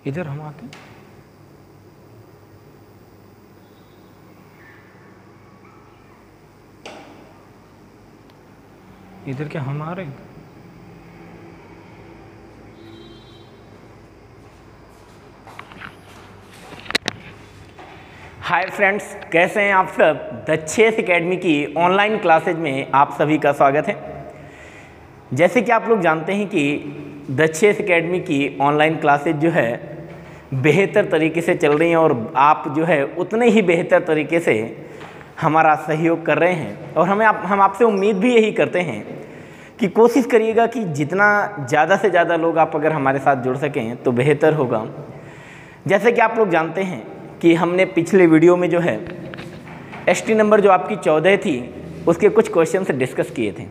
इधर हम आते हैं, इधर क्या हम आ रहे हैं? हाय फ्रेंड्स, कैसे हैं आप सब। द चेस एकेडमी की ऑनलाइन क्लासेज में आप सभी का स्वागत है। जैसे कि आप लोग जानते हैं कि द चेस एकेडमी की ऑनलाइन क्लासेज जो है बेहतर तरीके से चल रही हैं और आप जो है उतने ही बेहतर तरीके से हमारा सहयोग कर रहे हैं और हम आपसे उम्मीद भी यही करते हैं कि कोशिश करिएगा कि जितना ज़्यादा से ज़्यादा लोग आप अगर हमारे साथ जुड़ सकें तो बेहतर होगा। जैसे कि आप लोग जानते हैं कि हमने पिछले वीडियो में जो है एसटी नंबर जो आपकी 14 थी उसके कुछ क्वेश्चन डिस्कस किए थे।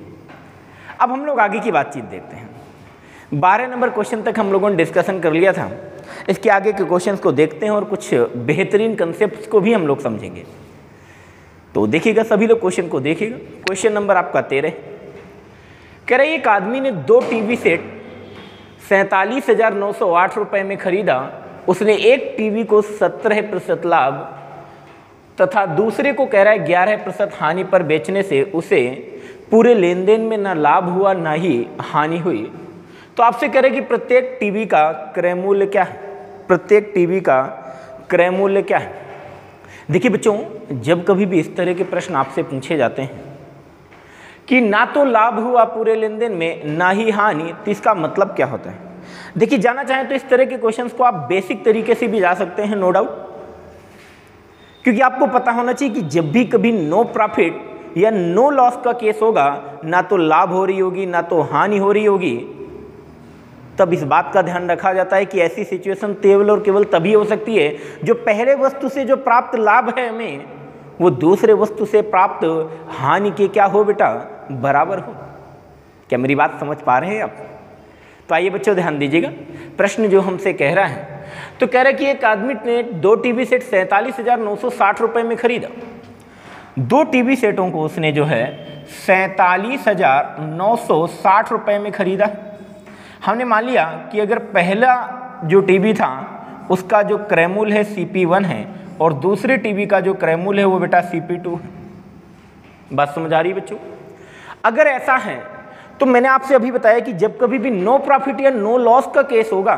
अब हम लोग आगे की बातचीत देखते हैं। 12 नंबर क्वेश्चन तक हम लोगों ने डिस्कशन कर लिया था। इसके आगे के क्वेश्चंस को देखते हैं और कुछ बेहतरीन कंसेप्ट्स को भी हम लोग समझेंगे। तो देखिएगा, सभी लोग क्वेश्चन को देखिएगा। क्वेश्चन नंबर आपका 13 कह रहे एक आदमी ने 2 टीवी सेट 47,908 रुपये में खरीदा। उसने एक टीवी को 17% लाभ तथा दूसरे को कह रहा है 11% हानि पर बेचने से उसे पूरे लेन देन में ना लाभ हुआ ना ही हानि हुई। तो आपसे कह रहे कि प्रत्येक टीवी का क्रय मूल्य क्या है। प्रत्येक टीवी का क्रय मूल्य क्या है। देखिए बच्चों, जब कभी भी इस तरह के प्रश्न आपसे पूछे जाते हैं कि ना तो लाभ हुआ पूरे लेन देन में ना ही हानि, तो इसका मतलब क्या होता है। देखिए, जाना चाहें तो इस तरह के क्वेश्चंस को आप बेसिक तरीके से भी जा सकते हैं, नो डाउट, क्योंकि आपको पता होना चाहिए कि जब भी कभी नो प्रॉफिट या नो लॉस का केस होगा, ना तो लाभ हो रही होगी ना तो हानि हो रही होगी, तब इस बात का ध्यान रखा जाता है कि ऐसी सिचुएशन केवल और केवल तभी हो सकती है जो पहले वस्तु से जो प्राप्त लाभ है हमें वो दूसरे वस्तु से प्राप्त हानि के क्या हो बेटा, बराबर हो। क्या मेरी बात समझ पा रहे हैं आप। तो आइए बच्चों ध्यान दीजिएगा, प्रश्न जो हमसे कह रहा है तो कह रहा है कि एक आदमी ने 2 टीवी सेट 47,960 रुपये में खरीदा। 2 टीवी सेटों को उसने जो है 47,960 रुपये में खरीदा। हमने मान लिया कि अगर पहला जो टीवी था उसका जो क्रय मूल्य है CP1 है और दूसरे टीवी का जो क्रय मूल्य है वो बेटा CP2 है। बात समझ आ रही है बच्चों। अगर ऐसा है तो मैंने आपसे अभी बताया कि जब कभी भी नो प्रॉफिट या नो लॉस का केस होगा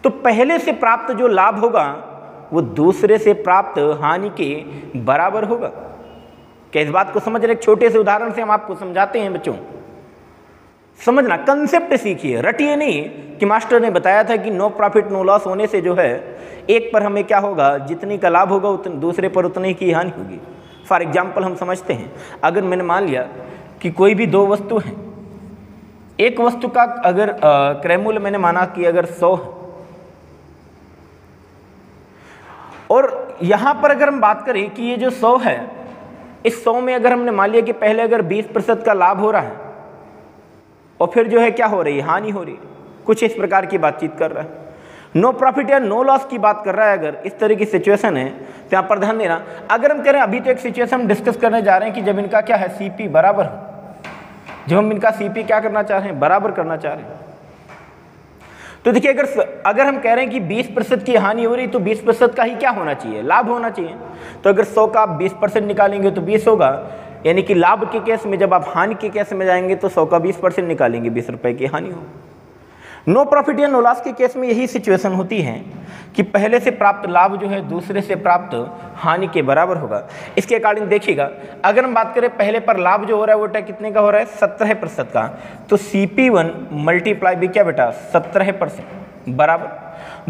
तो पहले से प्राप्त जो लाभ होगा वो दूसरे से प्राप्त हानि के बराबर होगा। क्या इस बात को समझ रहे। एक छोटे से उदाहरण से हम आपको समझाते हैं बच्चों, समझना, कंसेप्ट सीखिए, रटिए नहीं कि मास्टर ने बताया था कि नो प्रॉफिट नो लॉस होने से जो है एक पर हमें क्या होगा, जितनी का लाभ होगा दूसरे पर उतनी की हानि होगी। फॉर एग्जाम्पल हम समझते हैं, अगर मैंने मान लिया कि कोई भी 2 वस्तु हैं, एक वस्तु का अगर क्रय मूल्य मैंने माना कि अगर 100 है और यहां पर अगर हम बात करें कि ये जो 100 है, इस 100 में अगर हमने मान लिया कि पहले अगर 20% का लाभ हो रहा है और फिर जो है क्या हो रही है, हानि हो रही है, कुछ इस प्रकार की बातचीत कर रहा है। नो प्रॉफिट या नो लॉस की बात कर रहा है। अगर इस तरह की सिचुएशन है तो यहाँ पर ध्यान देना। अगर हम कह रहे हैं, अभी तो एक सिचुएशन हम डिस्कस करने जा रहे हैं कि जब इनका क्या है CP बराबर हो, जब हम इनका CP क्या करना चाह रहे हैं, बराबर करना चाह रहे हैं। तो देखिए, अगर हम कह रहे हैं कि 20% की हानि हो रही तो 20% का ही क्या होना चाहिए, लाभ होना चाहिए। तो अगर 100 का आप 20% निकालेंगे तो 20 होगा, यानी कि लाभ के केस में। जब आप हानि के केस में जाएंगे तो 100 का 20% निकालेंगे, 20 रुपए की हानि हो। नो प्रॉफिट या नो लॉस के केस में यही सिचुएशन होती है कि पहले से प्राप्त लाभ जो है दूसरे से प्राप्त हानि के बराबर होगा। इसके अकॉर्डिंग देखिएगा, अगर हम बात करें पहले पर लाभ जो हो रहा है वो कितने का हो रहा है, 17% का, तो CP1 मल्टीप्लाई भी क्या बेटा, 17% बराबर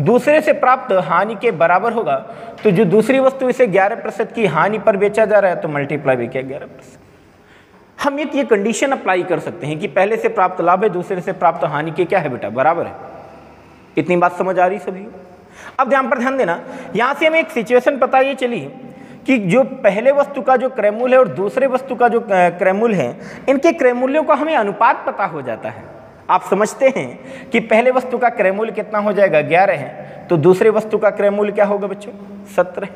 दूसरे से प्राप्त हानि के बराबर होगा। तो जो दूसरी वस्तु इसे 11% की हानि पर बेचा जा रहा है तो मल्टीप्लाई भी क्या 11%। हम एक ये कंडीशन अप्लाई कर सकते हैं कि पहले से प्राप्त लाभ है दूसरे से प्राप्त हानि के क्या है बेटा, बराबर है। इतनी बात समझ आ रही सभी। अब ध्यान पर ध्यान देना, यहां से हमें एक सिचुएशन पता ये चली कि जो पहले वस्तु का जो क्रय मूल्य है और दूसरे वस्तु का जो क्रय मूल्य है, इनके क्रय मूल्यों का हमें अनुपात पता हो जाता है। आप समझते हैं कि पहले वस्तु का क्रय मूल्य कितना हो जाएगा, 11 है, तो दूसरे वस्तु का क्रय मूल्य क्या होगा बच्चों, 17।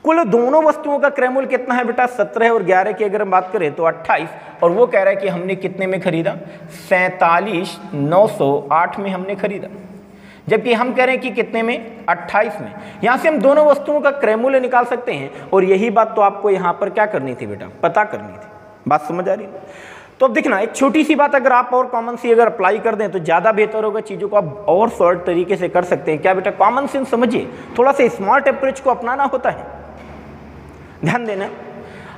कुल दोनों वस्तुओं का क्रय मूल्य कितना है बेटा, 17 और 11 की अगर हम बात करें तो 28। और वो कह रहा है कि हमने कितने में खरीदा, 47,908 में हमने खरीदा। जबकि हम कह रहे हैं कि कितने में, 28 में। यहां से हम दोनों वस्तुओं का क्रय मूल्य निकाल सकते हैं, और यही बात तो आपको यहां पर क्या करनी थी बेटा, पता करनी थी। बात समझ आ रही है? तो अब देखना, एक छोटी सी बात अगर आप और कॉमन सी अगर अप्लाई कर दें तो ज़्यादा बेहतर होगा, चीज़ों को आप और शॉर्ट तरीके से कर सकते हैं। क्या बेटा, कॉमन सेंस समझिए, थोड़ा सा स्मार्ट अप्रोच को अपनाना होता है। ध्यान देना,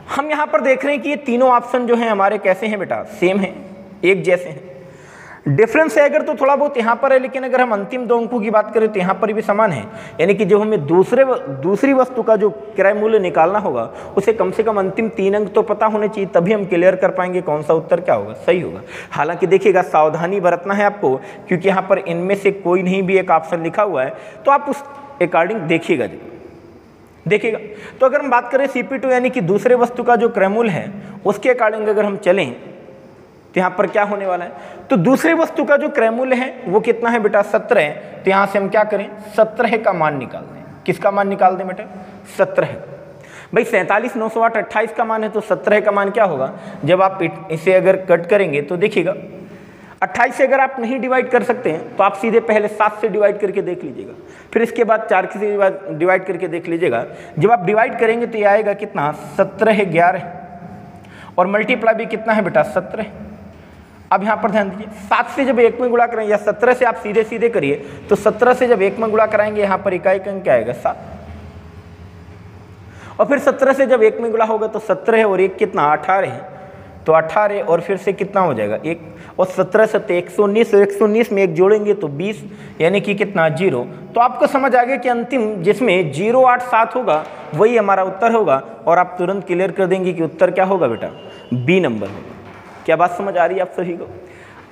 हम यहाँ पर देख रहे हैं कि ये तीनों ऑप्शन जो हैं हमारे कैसे हैं बेटा, सेम हैं, एक जैसे हैं। डिफरेंस है अगर तो थोड़ा बहुत यहाँ पर है, लेकिन अगर हम अंतिम 2 अंकों की बात करें तो यहाँ पर भी समान है। यानी कि जो हमें दूसरी वस्तु का जो क्रय मूल्य निकालना होगा, उसे कम से कम अंतिम 3 अंक तो पता होने चाहिए, तभी हम क्लियर कर पाएंगे कौन सा उत्तर क्या होगा, सही होगा। हालांकि देखिएगा, सावधानी बरतना है आपको, क्योंकि यहाँ पर इनमें से कोई नहीं भी एक ऑप्शन लिखा हुआ है, तो आप उस अकॉर्डिंग देखिएगा। तो अगर हम बात करें CP2 यानी कि दूसरे वस्तु का जो क्रय मूल्य है, उसके अकॉर्डिंग अगर हम चलें तो यहाँ पर क्या होने वाला है, तो दूसरे वस्तु का जो क्रय मूल्य है वो कितना है बेटा, 17 है। तो यहाँ से हम क्या करें, 17 का मान निकाल दें। किसका मान निकाल दें बेटा, 17। भाई 47, 908, 28 का मान है, तो 17 का मान क्या होगा, जब आप इसे अगर कट करेंगे तो देखिएगा 28 से अगर आप नहीं डिवाइड कर सकते हैं तो आप सीधे पहले 7 से डिवाइड करके देख लीजिएगा, फिर इसके बाद 4 से डिवाइड करके देख लीजिएगा। जब आप डिवाइड करेंगे तो ये आएगा कितना, 17 है 11, और मल्टीप्लाई भी कितना है बेटा, 17। अब यहाँ पर ध्यान दीजिए, 7 से जब 1 में गुणा करेंगे, या 17 से आप सीधे सीधे करिए, तो 17 से जब 1 में गुणा कराएंगे, यहाँ पर इकाई अंक क्या आएगा, 7। और फिर 17 से जब 1 में गुणा होगा तो 17 है, और 1 कितना, 18 है, तो 18 और फिर से कितना हो जाएगा 1, और 17 से 119, 119 में 1 जोड़ेंगे तो 20, यानी कि कितना, 0। तो आपको समझ आ गया कि अंतिम जिसमें 087 होगा वही हमारा उत्तर होगा, और आप तुरंत क्लियर कर देंगे कि उत्तर क्या होगा बेटा, B नंबर होगा। क्या बात समझ आ रही है आप सभी को?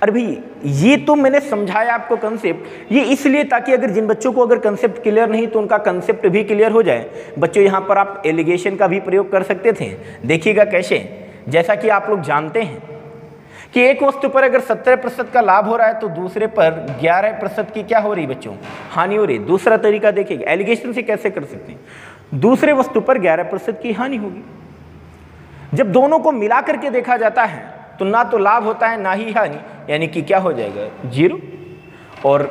अरे भाई, ये तो मैंने समझाया आपको कंसेप्ट, ये इसलिए ताकि अगर जिन बच्चों को अगर कंसेप्ट क्लियर नहीं तो उनका कंसेप्ट भी क्लियर हो जाए। बच्चों, यहाँ पर आप एलिगेशन का भी प्रयोग कर सकते थे। देखिएगा कैसे, जैसा कि आप लोग जानते हैं कि एक वस्तु पर अगर 17% का लाभ हो रहा है तो दूसरे पर 11% की क्या हो रही बच्चों, हानि हो रही। दूसरा तरीका देखिएगा, एलिगेशन से कैसे कर सकते हैं, दूसरे वस्तु पर 11% की हानि होगी। जब दोनों को मिला करके देखा जाता है तो ना तो लाभ होता है ना ही हानि, यानी कि क्या हो जाएगा, 0। और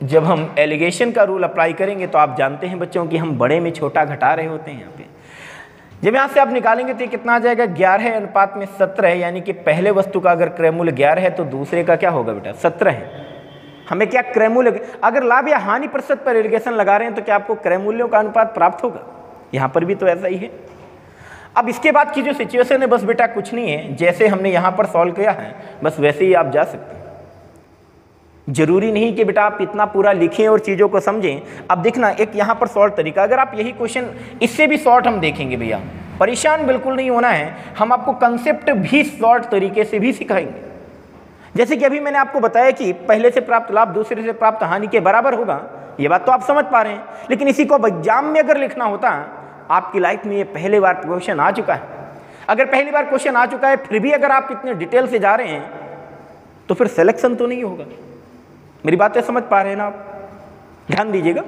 जब हम एलिगेशन का रूल अप्लाई करेंगे तो आप जानते हैं बच्चों कि हम बड़े में छोटा घटा रहे होते हैं। यहाँ पे जब यहाँ से आप निकालेंगे तो कितना आ जाएगा, 11 अनुपात में 17, यानी कि पहले वस्तु का अगर क्रय मूल्य 11 है तो दूसरे का क्या होगा बेटा, 17 है। हमें क्या क्रय मूल्य, अगर लाभ या हानि प्रतिशत पर एलिगेशन लगा रहे हैं तो क्या आपको क्रय मूल्यों का अनुपात प्राप्त होगा। यहाँ पर भी तो ऐसा ही है। अब इसके बाद की जो सिचुएशन है, बस बेटा कुछ नहीं है, जैसे हमने यहाँ पर सॉल्व किया है बस वैसे ही आप जा सकते हैं। जरूरी नहीं कि बेटा आप इतना पूरा लिखें और चीज़ों को समझें। अब देखना, एक यहाँ पर शॉर्ट तरीका, अगर आप यही क्वेश्चन इससे भी शॉर्ट हम देखेंगे भैया, परेशान बिल्कुल नहीं होना है, हम आपको कंसेप्ट भी शॉर्ट तरीके से भी सिखाएंगे। जैसे कि अभी मैंने आपको बताया कि पहले से प्राप्त लाभ दूसरे से प्राप्त हानि के बराबर होगा, ये बात तो आप समझ पा रहे हैं। लेकिन इसी को एग्जाम में अगर लिखना होता, आपकी लाइफ में ये पहली बार क्वेश्चन आ चुका है। अगर पहली बार क्वेश्चन आ चुका है फिर भी अगर आप इतने डिटेल से जा रहे हैं तो फिर सिलेक्शन तो नहीं होगा। मेरी बातें समझ पा रहे हैं ना आप? ध्यान दीजिएगा।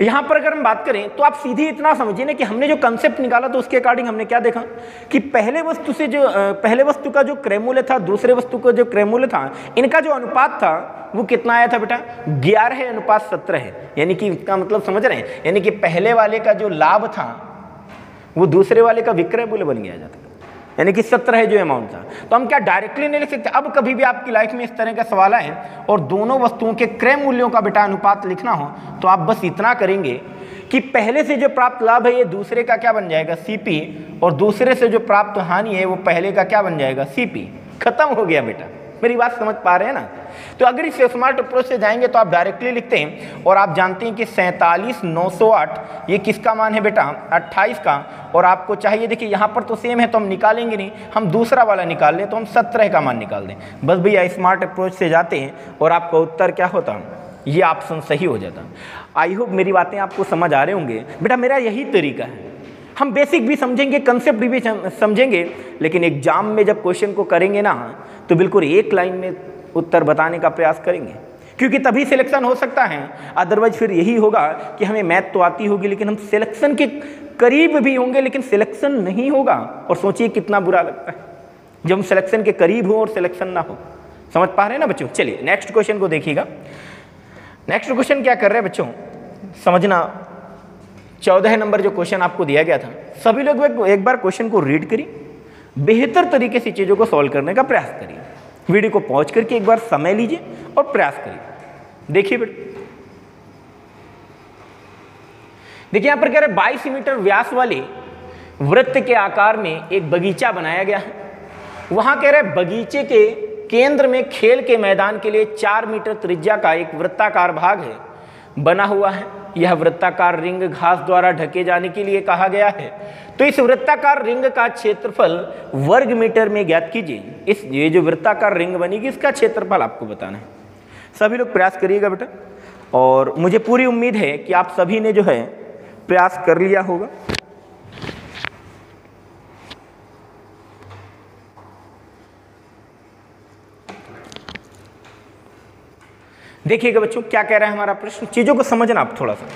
यहाँ पर अगर हम बात करें तो आप सीधे इतना समझिए ना कि हमने जो कंसेप्ट निकाला तो उसके अकॉर्डिंग हमने क्या देखा कि पहले वस्तु का जो क्रय मूल्य था, दूसरे वस्तु का जो क्रय मूल्य था, इनका जो अनुपात था वो कितना आया था बेटा, 11:17 है। यानी कि इसका मतलब समझ रहे हैं, यानी कि पहले वाले का जो लाभ था वो दूसरे वाले का विक्रय मूल्य बन गया जाता, यानी कि 17 जो अमाउंट था। तो हम क्या डायरेक्टली नहीं लिख सकते। अब कभी भी आपकी लाइफ में इस तरह का सवाल आए और दोनों वस्तुओं के क्रय मूल्यों का बेटा अनुपात लिखना हो तो आप बस इतना करेंगे कि पहले से जो प्राप्त लाभ है ये दूसरे का क्या बन जाएगा, CP, और दूसरे से जो प्राप्त हानि है वो पहले का क्या बन जाएगा, CP। खत्म हो गया बेटा। मेरी बात समझ पा रहे हैं ना? तो अगर इस स्मार्ट अप्रोच से जाएंगे तो आप डायरेक्टली लिखते हैं, और आप जानते हैं कि 47,908 ये किसका मान है बेटा, 28 का। और आपको चाहिए, देखिए यहाँ पर तो सेम है तो हम निकालेंगे नहीं, हम दूसरा वाला निकाल लें तो हम 17 का मान निकाल दें। बस भैया स्मार्ट अप्रोच से जाते हैं और आपका उत्तर क्या होता, ये ऑप्शन सही हो जाता। आई होप मेरी बातें आपको समझ आ रहे होंगे बेटा। मेरा यही तरीका है, हम बेसिक भी समझेंगे, कंसेप्ट भी समझेंगे, लेकिन एग्जाम में जब क्वेश्चन को करेंगे ना तो बिल्कुल एक लाइन में उत्तर बताने का प्रयास करेंगे, क्योंकि तभी सिलेक्शन हो सकता है। अदरवाइज फिर यही होगा कि हमें मैथ तो आती होगी लेकिन हम सिलेक्शन के करीब भी होंगे लेकिन सिलेक्शन नहीं होगा। और सोचिए कितना बुरा लगता है जब हम सिलेक्शन के करीब हो और सिलेक्शन ना हो। समझ पा रहे हैं ना बच्चों? चलिए नेक्स्ट क्वेश्चन को देखिएगा। नेक्स्ट क्वेश्चन क्या कर रहे हैं बच्चों, समझना। 14 नंबर जो क्वेश्चन आपको दिया गया था, सभी लोग एक बार क्वेश्चन को रीड करिए, बेहतर तरीके से चीजों को सॉल्व करने का प्रयास करिए। वीडियो को पॉज करके एक बार समय लीजिए और प्रयास करिए। देखिए बेटा, देखिए यहां पर कह रहे 22 मीटर व्यास वाले वृत्त के आकार में एक बगीचा बनाया गया है। वहां कह रहे बगीचे के केंद्र में खेल के मैदान के लिए 4 मीटर त्रिज्या का एक वृत्ताकार भाग है बना हुआ है। यह वृत्ताकार रिंग घास द्वारा ढके जाने के लिए कहा गया है। तो इस वृत्ताकार रिंग का क्षेत्रफल वर्ग मीटर में ज्ञात कीजिए। ये जो वृत्ताकार रिंग बनेगी इसका क्षेत्रफल आपको बताना है। सभी लोग प्रयास करिएगा बेटा, और मुझे पूरी उम्मीद है कि आप सभी ने जो है प्रयास कर लिया होगा। देखिएगा बच्चों क्या कह रहा है हमारा प्रश्न, चीजों को समझना आप थोड़ा सा।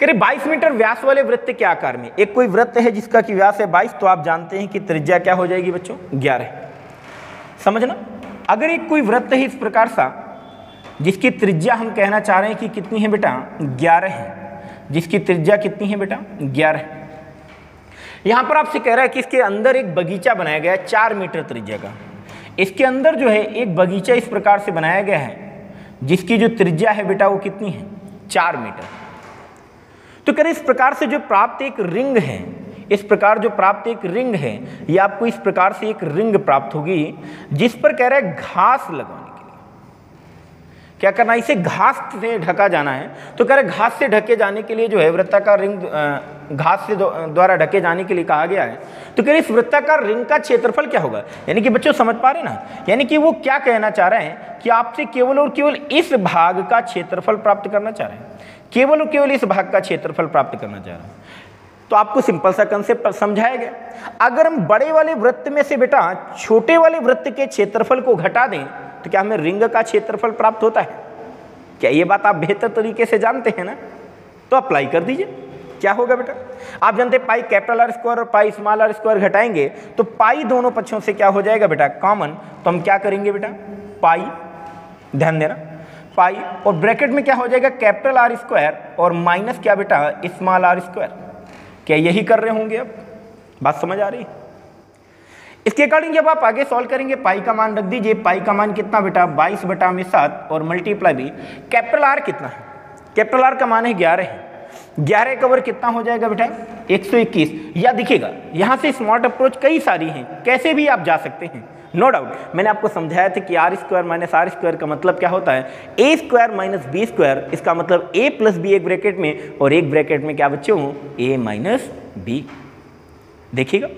कह रहे 22 मीटर व्यास वाले वृत्त के आकार में, एक कोई वृत्त है जिसका कि व्यास है 22, तो आप जानते हैं कि त्रिज्या क्या हो जाएगी बच्चों, 11। समझना, अगर एक कोई वृत्त है इस प्रकार सा जिसकी त्रिज्या हम कहना चाह रहे हैं कि कितनी है बेटा, 11 है, जिसकी त्रिज्या कितनी है बेटा, 11। यहां पर आपसे कह रहा है कि इसके अंदर एक बगीचा बनाया गया है 4 मीटर त्रिज्या का। इसके अंदर जो है एक बगीचा इस प्रकार से बनाया गया है जिसकी जो त्रिज्या है बेटा वो कितनी है, 4 मीटर। तो कह रहे इस प्रकार से जो प्राप्त एक रिंग है, इस प्रकार जो प्राप्त एक रिंग है, ये आपको इस प्रकार से एक रिंग प्राप्त होगी जिस पर कह रहा है घास लगाने के लिए क्या करना है, इसे घास से ढका जाना है। तो कह रहे घास से ढके जाने के लिए जो है वृत्ताकार रिंग घास से द्वारा ढके जाने के लिए कहा गया है। तो कह रहे इस वृत्ताकार रिंग का क्षेत्रफल क्या होगा, यानी कि बच्चों समझ पा रहे ना, यानी कि वो क्या कहना चाह रहे हैं कि आपसे केवल और केवल इस भाग का क्षेत्रफल प्राप्त करना चाह रहे हैं, केवल और केवल इस भाग का क्षेत्रफल प्राप्त करना चाह रहे हैं। तो आपको सिंपल सा कंसेप्ट समझाया गया। अगर हम बड़े वाले वृत्त में से बेटा छोटे वाले वृत्त के क्षेत्रफल को घटा दें तो क्या हमें रिंग का क्षेत्रफल प्राप्त होता है? क्या ये बात आप बेहतर तरीके से जानते हैं ना? तो अप्लाई कर दीजिए। क्या होगा बेटा, आप जानते हैं पाई कैपिटल आर स्क्वायर और पाई स्मॉल आर स्क्वायर घटाएंगे तो पाई दोनों पक्षों से क्या हो जाएगा बेटा, कॉमन। तो हम क्या करेंगे बेटा, पाई, ध्यान देना, पाई और ब्रैकेट में क्या हो जाएगा, कैपिटल आर स्क्वायर और माइनस क्या बेटा, स्मॉल आर स्क्वायर। क्या यही कर रहे होंगे? अब बात समझ आ रही है? इसके अकॉर्डिंग जब आप आगे सॉल्व करेंगे, पाई का मान रख दीजिए। पाई का मान कितना बेटा, 22/7 और मल्टीप्लाई भी कैपिटल आर कितना है, कैपिटल आर का मान है 11 है। 11 का वर्ग कितना हो जाएगा बेटा, 121। या दिखेगा यहाँ से स्मार्ट अप्रोच कई सारी हैं, कैसे भी आप जा सकते हैं, नो डाउट। मैंने आपको समझाया था कि R square minus R square का मतलब क्या होता है, A square minus B square. इसका मतलब ए प्लस बी एक ब्रैकेट में और एक ब्रैकेट में क्या बच्चों, ए माइनस बी। देखिएगा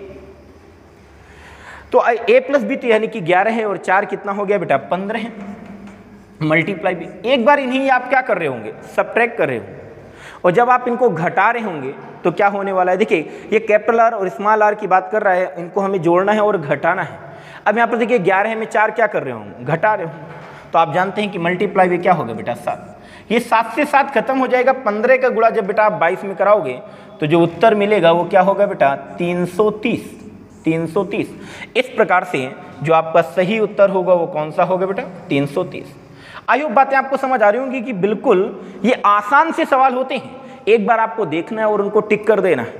तो a प्लस बी तो यानी कि 11 है और 4 कितना हो गया बेटा, 15 है। मल्टीप्लाई भी एक बार इन्हीं आप क्या कर रहे होंगे, सबट्रैक्ट कर रहे होंगे। और जब आप इनको घटा रहे होंगे तो क्या होने वाला है, देखिए ये कैपिटल आर और स्मॉल आर की बात कर रहा है, इनको हमें जोड़ना है और घटाना है। अब यहाँ पर देखिए 11 में 4 क्या कर रहे होंगे, घटा रहे होंगे। तो आप जानते हैं कि मल्टीप्लाई भी क्या होगा बेटा, 7। ये 7 से 7 खत्म हो जाएगा। 15 का गुणा जब बेटा आप 22 में कराओगे तो जो उत्तर मिलेगा वो क्या होगा बेटा, 330। 330। इस प्रकार से जो आपका सही उत्तर होगा वो कौन सा होगा बेटा, 330। आई होप बातें आपको समझ आ रही होंगी कि बिल्कुल ये आसान से सवाल होते हैं, एक बार आपको देखना है और उनको टिक कर देना है।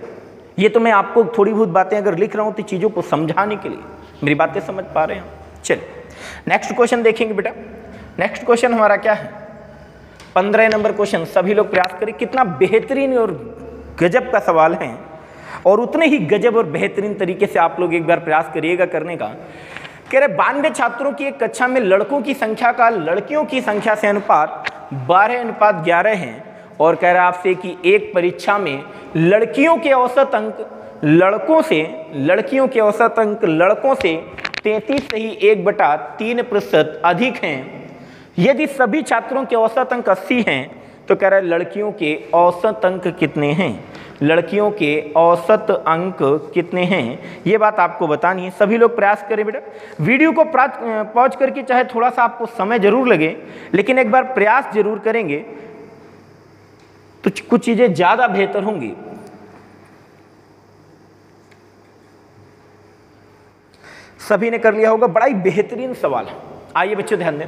ये तो मैं आपको थोड़ी बहुत बातें अगर लिख रहा हूं तो चीजों को समझाने के लिए, मेरी बातें समझ पा रहे हैं? चलिए नेक्स्ट क्वेश्चन देखेंगे बेटा। नेक्स्ट क्वेश्चन हमारा क्या है, 15 नंबर क्वेश्चन। सभी लोग प्रयास करें, कितना बेहतरीन और गजब का सवाल है और उतने ही गजब और बेहतरीन तरीके से आप लोग एक बार प्रयास करिएगा करने का। कह रहे 92 छात्रों की एक कक्षा में लड़कों की संख्या का लड़कियों की संख्या से अनुपात 12:11 है और कह रहा है आपसे कि एक परीक्षा में लड़कियों के औसत अंक लड़कों से 33 से ही 1/3% अधिक हैं। यदि सभी छात्रों के औसत अंक 80 हैं तो कह रहा है लड़कियों के औसत अंक कितने हैं, लड़कियों के औसत अंक कितने हैं, ये बात आपको बतानी है। सभी लोग प्रयास करें बेटा, वीडियो को पॉज करके, चाहे थोड़ा सा आपको समय जरूर लगे लेकिन एक बार प्रयास जरूर करेंगे तो कुछ चीजें ज्यादा बेहतर होंगी। सभी ने कर लिया होगा, बड़ा ही बेहतरीन सवाल है। आइए बच्चों ध्यान दें,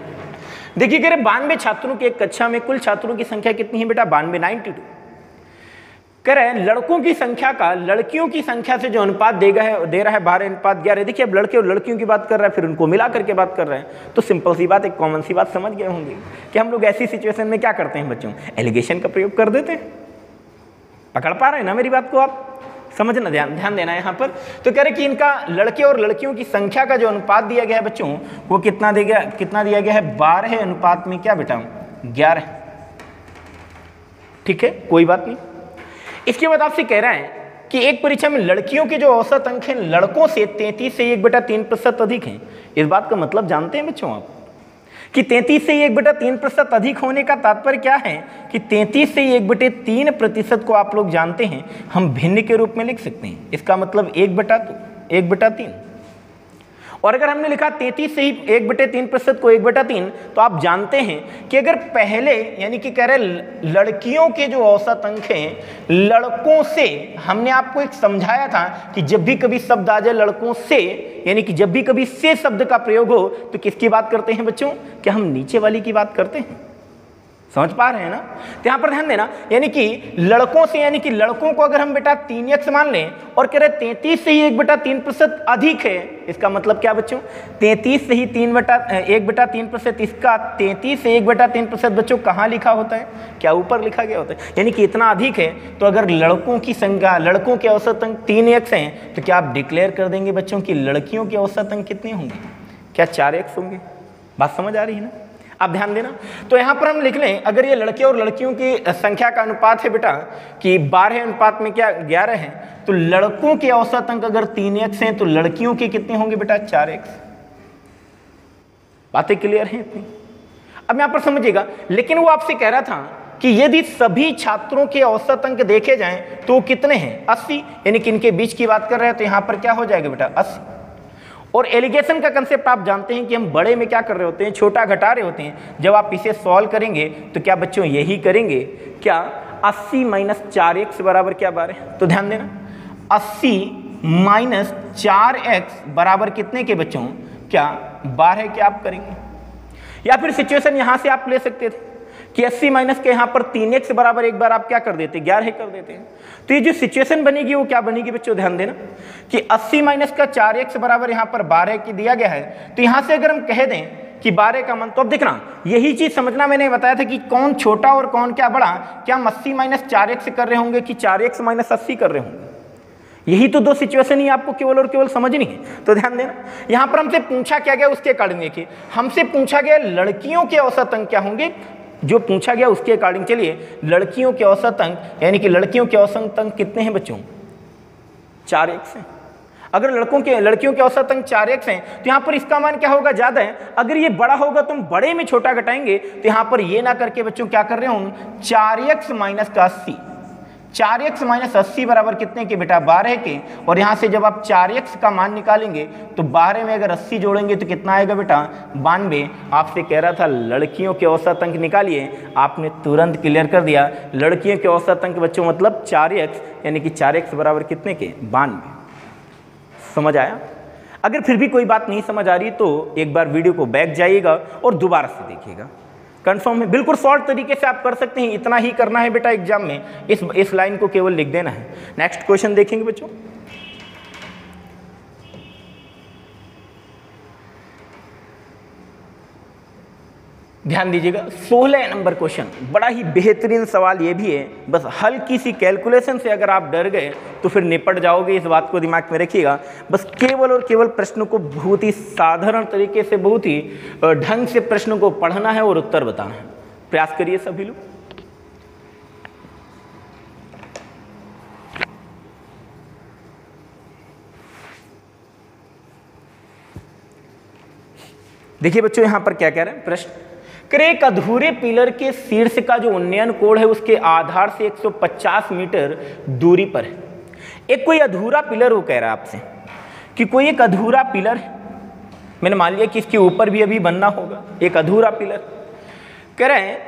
देखिए कह रहे 92 छात्रों की एक कक्षा में कुल छात्रों की संख्या कितनी है बेटा? 92, 92। कह रहे हैं लड़कों की संख्या का लड़कियों की संख्या से जो अनुपात दे रहा है 12:11। देखिए अब लड़के और लड़कियों की बात कर रहा है, फिर उनको मिला करके बात कर रहे हैं, तो सिंपल सी बात, एक कॉमन सी बात समझ गए होंगे कि हम लोग ऐसी सिचुएशन में क्या करते हैं बच्चों? एलिगेशन का प्रयोग कर देते हैं। पकड़ पा रहे हैं ना मेरी बात को? आप समझना, ध्यान देना है यहाँ पर। तो कह रहे कि इनका लड़के और लड़कियों की संख्या का जो अनुपात दिया गया है बच्चों, वो कितना दिया गया है? 12 अनुपात में क्या बेटा? 11। ठीक है, कोई बात नहीं। इसके बाद आपसे कह रहा है कि एक परीक्षा में लड़कियों के जो औसत अंक हैं लड़कों से 33 से 1/3% अधिक हैं। इस बात का मतलब जानते हैं बच्चों आप कि 33 से 1/3% अधिक होने का तात्पर्य क्या है? कि 33 से 1/3% को आप लोग जानते हैं हम भिन्न के रूप में लिख सकते हैं। इसका मतलब 1/3। और अगर हमने लिखा 33 से ही 1/3% को 1/3, तो आप जानते हैं कि अगर पहले यानी कि कह रहे लड़कियों के जो औसत अंक हैं लड़कों से, हमने आपको एक समझाया था कि जब भी कभी शब्द आ जाए लड़कों से, यानी कि जब भी कभी से शब्द का प्रयोग हो तो किसकी बात करते हैं बच्चों? क्या हम नीचे वाली की बात करते हैं? समझ पा रहे हैं ना? तो यहां पर ध्यान देना, यानी कि लड़कों से, यानी कि लड़कों को अगर हम बेटा 3x मान लें और कह रहे 33 से ही 1/3% अधिक है, इसका मतलब क्या बच्चों? 33 से ही 1/3%, इसका 33 से 1/3% बच्चों कहाँ लिखा होता है? क्या ऊपर लिखा गया होता है? यानी कि इतना अधिक है, तो अगर लड़कों की संख्या, लड़कों के औसत अंक 3x हैं, तो क्या आप डिक्लेयर कर देंगे बच्चों की लड़कियों के औसत अंक कितने होंगे? क्या 4x होंगे? बात समझ आ रही है ना? अब ध्यान देना, तो यहां पर हम लिख लें, अगर ये लड़के और लड़कियों की संख्या का अनुपात है बेटा कि 12 अनुपात में क्या 11 है, तो लड़कों के औसत अंक अगर 3x हैं तो लड़कियों के कितने होंगे बेटा? 4x। बातें क्लियर हैं इतनी? अब यहां पर समझिएगा, लेकिन वो आपसे कह रहा था कि यदि सभी छात्रों के औसत अंक देखे जाएं तो कितने हैं? 80, यानी कि इनके बीच की बात कर रहे हैं, तो यहां पर क्या हो जाएगा बेटा? 80। और एलिगेशन का कंसेप्ट आप जानते हैं कि हम बड़े में क्या कर रहे होते हैं? छोटा घटा रहे होते हैं। जब आप इसे सॉल्व करेंगे तो क्या बच्चों यही करेंगे? क्या 80 - 4x बराबर क्या 12? तो ध्यान देना, 80 - 4x बराबर कितने के बच्चों? क्या 12 के आप करेंगे? या फिर सिचुएशन यहां से आप ले सकते थे कि 80 माइनस के यहाँ पर 3x बराबर एक बार आप क्या कर देते? 11 कर देते हैं। तो ये जो सिचुएशन बनेगी वो क्या बनेगी बच्चों? ध्यान देना कि 80 माइनस का 4x बराबर यहाँ पर 12 की दिया गया है, तो यहाँ से अगर हम कह दें कि 12 का मान, तो अब देखना यही चीज समझना, मैंने बताया था कि कौन छोटा और कौन क्या बड़ा। क्या हम 80 - 4x कर रहे होंगे कि 4x - 80 कर रहे होंगे? यही तो दो सिचुएशन ही आपको केवल और केवल समझनी है। तो ध्यान देना, यहाँ पर हमसे पूछा क्या गया उसके अकॉर्डिंग देखिए, हमसे पूछा गया लड़कियों के औसत अंक क्या होंगे, जो पूछा गया उसके अकॉर्डिंग चलिए लड़कियों के औसत अंक, यानी कि लड़कियों के औसत अंक कितने हैं बच्चों? 4x हैं। अगर लड़कियों के औसत अंक 4x हैं तो यहाँ पर इसका मान क्या होगा? ज़्यादा है। अगर ये बड़ा होगा तो हम बड़े में छोटा घटाएंगे, तो यहाँ पर ये ना करके बच्चों क्या कर रहे हो? 4x - 80, 4x - 80 बराबर कितने के बेटा? 12 के। और यहाँ से जब आप 4x का मान निकालेंगे तो 12 में अगर 80 जोड़ेंगे तो कितना आएगा बेटा? 92। आपसे कह रहा था लड़कियों के औसत अंक निकालिए, आपने तुरंत क्लियर कर दिया। लड़कियों के औसत अंक बच्चों मतलब 4x, यानी कि 4x बराबर कितने के? 92। समझ आया? अगर फिर भी कोई बात नहीं समझ आ रही तो एक बार वीडियो को बैक जाइएगा और दोबारा से देखिएगा। कंफर्म है, बिल्कुल शॉर्ट तरीके से आप कर सकते हैं। इतना ही करना है बेटा एग्जाम में, इस लाइन को केवल लिख देना है। नेक्स्ट क्वेश्चन देखेंगे बच्चों। ध्यान दीजिएगा, 16 नंबर क्वेश्चन, बड़ा ही बेहतरीन सवाल ये भी है। बस हल्की सी कैलकुलेशन से अगर आप डर गए तो फिर निपट जाओगे, इस बात को दिमाग में रखिएगा। बस केवल और केवल प्रश्न को बहुत ही साधारण तरीके से, बहुत ही ढंग से प्रश्न को पढ़ना है और उत्तर बताना है। प्रयास करिए सभी लोग। देखिए बच्चों यहां पर क्या कह रहे हैं प्रश्न, एक अधूरे पिलर के शीर्ष का जो उन्नयन कोण है उसके आधार से 150 मीटर दूरी पर है। एक कोई अधूरा पिलर, वो कह रहा है आपसे कि कोई एक अधूरा पिलर है, मैंने मान लिया कि इसके ऊपर भी अभी बनना होगा, एक अधूरा पिलर। कह रहे हैं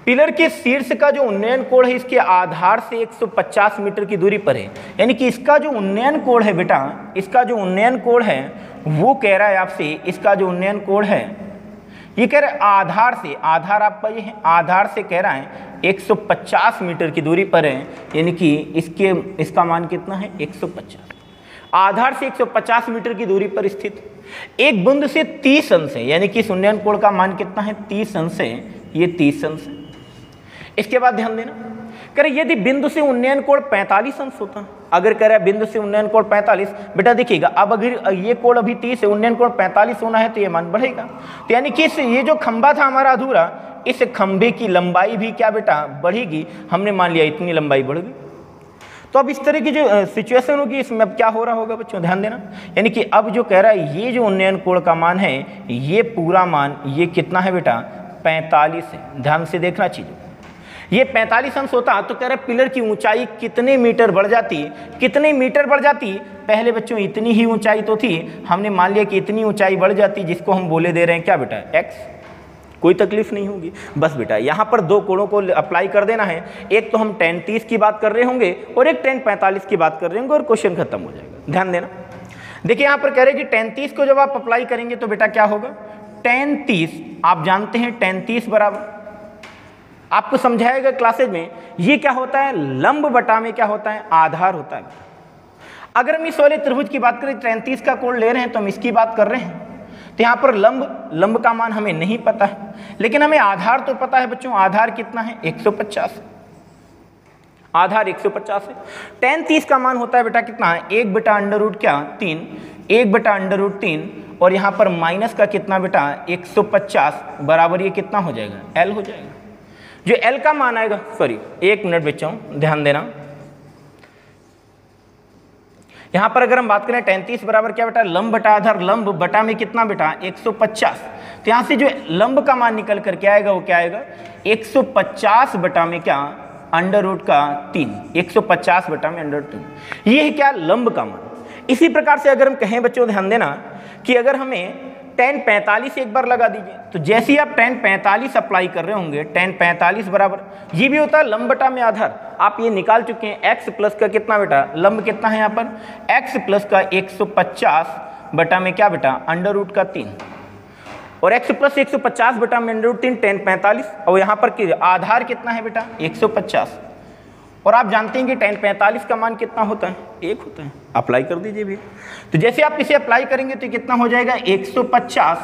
पिलर के शीर्ष का जो उन्नयन कोण है इसके आधार से 150 मीटर की दूरी पर है। यानी कि इसका जो उन्नयन कोण है बेटा, इसका जो उन्नयन कोण है वो कह रहा है आपसे, इसका जो उन्नयन कोण है ये कह रहा है आधार से, आधार आपका ये है, आधार से कह रहा है 150 मीटर की दूरी पर है, यानी कि इसका मान कितना है 150। आधार से 150 मीटर की दूरी पर स्थित एक बिंदु से 30 अंश है, यानी कि इस उन्नयन कोण का मान कितना है 30 अंश है, ये 30 अंश है। इसके बाद ध्यान देना, कह रहे यदि बिंदु से उन्नयन कोण 45 अंश होता, अगर कह रहा है बिंदु से उन्नयन कोण 45, बेटा देखिएगा अब अगर ये कोण अभी 30 है, उन्नयन कोण 45 होना है तो ये मान बढ़ेगा। तो यानी कि ये जो खंभा था हमारा अधूरा, इस खंभे की लंबाई भी क्या बेटा बढ़ेगी, हमने मान लिया इतनी लंबाई बढ़ गई। तो अब इस तरह की जो सिचुएशन होगी इसमें अब क्या हो रहा होगा बच्चों, ध्यान देना, यानी कि अब जो कह रहा है ये जो उन्नयन कोण का मान है, ये पूरा मान ये कितना है बेटा 45 है। ध्यान से देखना चीज़ों, ये 45 अंश होता तो कह रहा है पिलर की ऊंचाई कितने मीटर बढ़ जाती, कितने मीटर बढ़ जाती। पहले बच्चों इतनी ही ऊंचाई तो थी, हमने मान लिया कि इतनी ऊंचाई बढ़ जाती, जिसको हम बोले दे रहे हैं क्या बेटा x। कोई तकलीफ नहीं होगी, बस बेटा यहाँ पर दो कोणों को अप्लाई कर देना है, एक तो हम tan 30 की बात कर रहे होंगे और एक tan 45 की बात कर रहे होंगे और क्वेश्चन खत्म हो जाएगा। ध्यान देना, देखिए यहाँ पर कह रहे हैं कि tan 30 को जब आप अप्लाई करेंगे तो बेटा क्या होगा, tan 30 आप जानते हैं tan 30 बराबर, आपको समझाएगा क्लासेज में, ये क्या होता है लंब बटा में क्या होता है आधार होता है। अगर हम इस वाले त्रिभुज की बात करें, tan 30 का कोण ले रहे हैं तो हम इसकी बात कर रहे हैं, तो यहाँ पर लंब का मान हमें नहीं पता है, लेकिन हमें आधार तो पता है बच्चों, आधार कितना है 150, आधार 150 है। tan 30 का मान होता है बेटा कितना है 1 बटा अंडर रूट क्या 3, 1 बटा अंडर रूट 3, और यहाँ पर माइनस का कितना बेटा 150 बराबर ये कितना हो जाएगा L हो जाएगा। जो L का मान आएगा, सॉरी एक मिनट बच्चों ध्यान देना, यहाँ पर अगर हम बात करें tan 30 बराबर क्या बेटा लंब बटा आधार, लंब बटा में कितना बेटा 150, तो यहाँ से जो लंब का मान निकल कर क्या आएगा वो क्या आएगा 150 बटा में क्या अंडर रूट का 3, 150 बटा में अंडर रूट 3, ये है क्या लंब का मान। इसी प्रकार से अगर हम कहें बच्चों ध्यान देना कि अगर हमें tan 45 एक बार लगा दीजिए, तो जैसे ही आप tan 45 अप्लाई कर रहे होंगे, tan 45 बराबर ये भी होता है लंब बटा में आधार, आप ये निकाल चुके हैं x प्लस का कितना बेटा लंब कितना है यहाँ पर x प्लस का 150 बटा में क्या बेटा अंडर रूट का 3, और x प्लस 150 बटा में अंडर रूट 3 tan 45, और यहाँ पर आधार कितना है बेटा 150, और आप जानते हैं कि tan 45 का मान कितना होता है 1 होता है, अप्लाई कर दीजिए भी। तो जैसे आप इसे अप्लाई करेंगे तो कितना हो जाएगा 150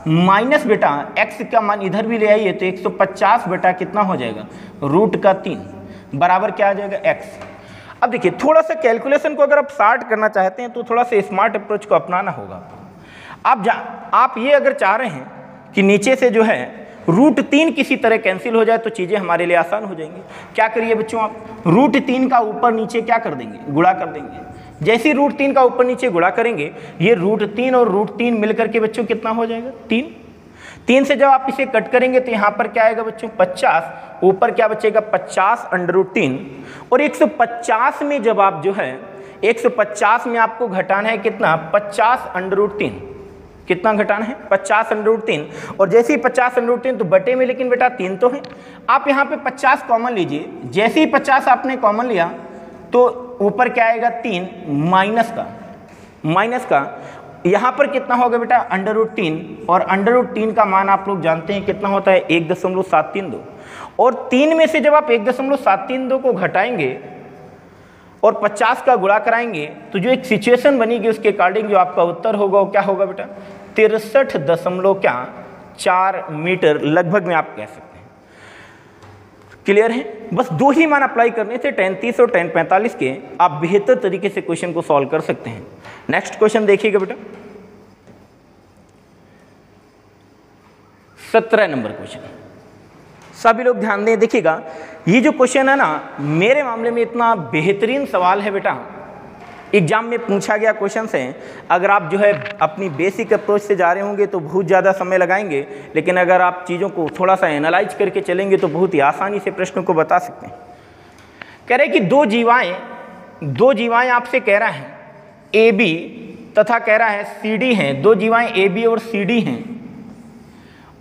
माइनस बेटा x का मान इधर भी ले आइए तो 150 बेटा कितना हो जाएगा रूट का 3 बराबर क्या आ जाएगा x। अब देखिए थोड़ा सा कैलकुलेशन को अगर आप स्टार्ट करना चाहते हैं तो थोड़ा सा स्मार्ट अप्रोच को अपनाना होगा। आप ये अगर चाह रहे हैं कि नीचे से जो है रूट 3 किसी तरह कैंसिल हो जाए तो चीज़ें हमारे लिए आसान हो जाएंगी, क्या करिए बच्चों आप रूट 3 का ऊपर नीचे क्या कर देंगे गुणा कर देंगे। जैसे ही रूट 3 का ऊपर नीचे गुणा करेंगे ये रूट 3 और रूट 3 मिलकर के बच्चों कितना हो जाएगा 3 से जब आप इसे कट करेंगे तो यहाँ पर क्या आएगा बच्चों 50, ऊपर क्या बचेगा 50 अंडर रूट 3, और 150 में जब आप जो है 150 में आपको घटाना है कितना 50 अंडर रूट 3, कितना घटाना है 50 अंडर रूट 3, और जैसे ही 50 अंडर रूट 3 तो बटे में लेकिन बेटा 3 तो है, आप यहाँ पे 50 कॉमन लीजिए, जैसे ही 50 आपने कॉमन लिया तो ऊपर क्या आएगा 3 माइनस का यहाँ पर कितना होगा बेटा अंडर रूट 3, और अंडर रूट 3 का मान आप लोग जानते हैं कितना होता है 1.732, और 3 में से जब आप 1.732 को घटाएंगे और 50 का गुणा कराएंगे तो जो एक सिचुएशन बनेगी उसके अकॉर्डिंग जो आपका उत्तर होगा वो क्या होगा बेटा 63.4 मीटर लगभग में आप कह सकते हैं। क्लियर है, बस 2 ही मान अप्लाई करने से tan 30 और tan 45 के आप बेहतर तरीके से क्वेश्चन को सॉल्व कर सकते हैं। नेक्स्ट क्वेश्चन देखिएगा बेटा 17 नंबर क्वेश्चन, सभी लोग ध्यान दें, देखिएगा ये जो क्वेश्चन है ना मेरे मामले में इतना बेहतरीन सवाल है बेटा, एग्जाम में पूछा गया क्वेश्चन है। अगर आप जो है अपनी बेसिक अप्रोच से जा रहे होंगे तो बहुत ज़्यादा समय लगाएंगे, लेकिन अगर आप चीज़ों को थोड़ा सा एनालाइज करके चलेंगे तो बहुत ही आसानी से प्रश्नों को बता सकते हैं। कह रहे कि दो जीवाएं आपसे कह रहा है AB तथा कह रहा है CD हैं, 2 जीवाएं AB और CD हैं,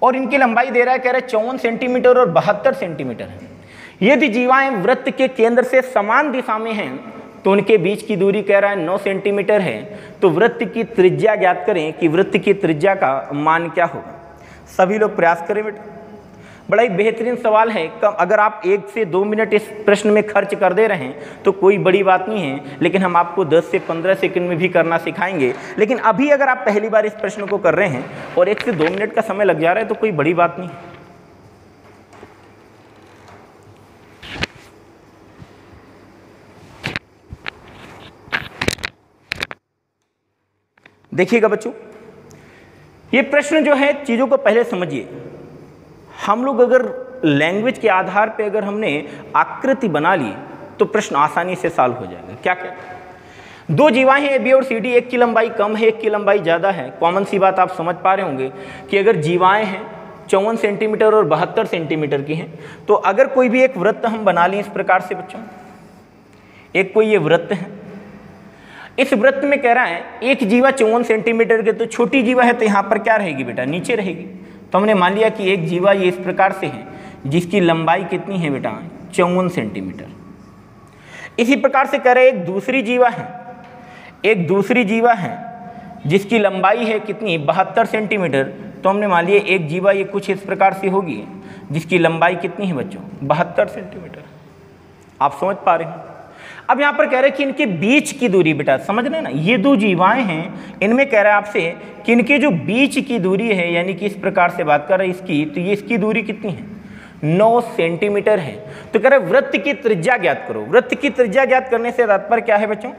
और इनकी लंबाई दे रहा है कह रहा है 54 सेंटीमीटर और 72 सेंटीमीटर है। यदि जीवाएं वृत्त के केंद्र से समान दिशा में हैं तो उनके बीच की दूरी कह रहा है 9 सेंटीमीटर है, तो वृत्त की त्रिज्या ज्ञात करें कि वृत्त की त्रिज्या का मान क्या होगा। सभी लोग प्रयास करें बेटा। बड़ा ही बेहतरीन सवाल है। कम अगर आप 1 से 2 मिनट इस प्रश्न में खर्च कर दे रहे हैं तो कोई बड़ी बात नहीं है, लेकिन हम आपको 10 से 15 सेकंड में भी करना सिखाएंगे। लेकिन अभी अगर आप पहली बार इस प्रश्न को कर रहे हैं और 1 से 2 मिनट का समय लग जा रहा है तो कोई बड़ी बात नहीं है। देखिएगा बच्चों, ये प्रश्न जो है, चीज़ों को पहले समझिए। हम लोग अगर लैंग्वेज के आधार पे अगर हमने आकृति बना ली तो प्रश्न आसानी से सॉल्व हो जाएगा। क्या क्या? 2 जीवाएं हैं AB और CD, एक की लंबाई कम है, एक की लंबाई ज़्यादा है। कॉमन सी बात आप समझ पा रहे होंगे कि अगर जीवाएं हैं 54 सेंटीमीटर और 72 सेंटीमीटर की हैं, तो अगर कोई भी एक वृत्त हम बना लें इस प्रकार से बच्चों, एक कोई ये वृत्त है, इस वृत्त में कह रहा है एक जीवा 54 सेंटीमीटर के, तो छोटी जीवा है तो यहाँ पर क्या रहेगी बेटा? नीचे रहेगी। तो हमने मान लिया कि एक जीवा ये इस प्रकार से है जिसकी लंबाई कितनी है बेटा? 54 सेंटीमीटर। इसी प्रकार से कह रहे एक दूसरी जीवा है, एक दूसरी जीवा है जिसकी लंबाई है कितनी? 72 सेंटीमीटर। तो हमने मान लिया एक जीवा ये कुछ इस प्रकार से होगी जिसकी लंबाई कितनी है बच्चों? 72 सेंटीमीटर। आप समझ पा रहे हैं? अब यहाँ पर कह रहे हैं कि इनके बीच की दूरी बेटा, समझ रहे हैं ना, ये 2 जीवाएं हैं, इनमें कह रहा है आपसे कि इनके जो बीच की दूरी है, यानी कि इस प्रकार से बात कर रहे हैं इसकी, तो ये इसकी दूरी कितनी है? 9 सेंटीमीटर है। तो कह रहे हैं वृत्त की त्रिज्या ज्ञात करो। वृत्त की त्रिज्या ज्ञात करने से तात्पर्य क्या है बच्चों?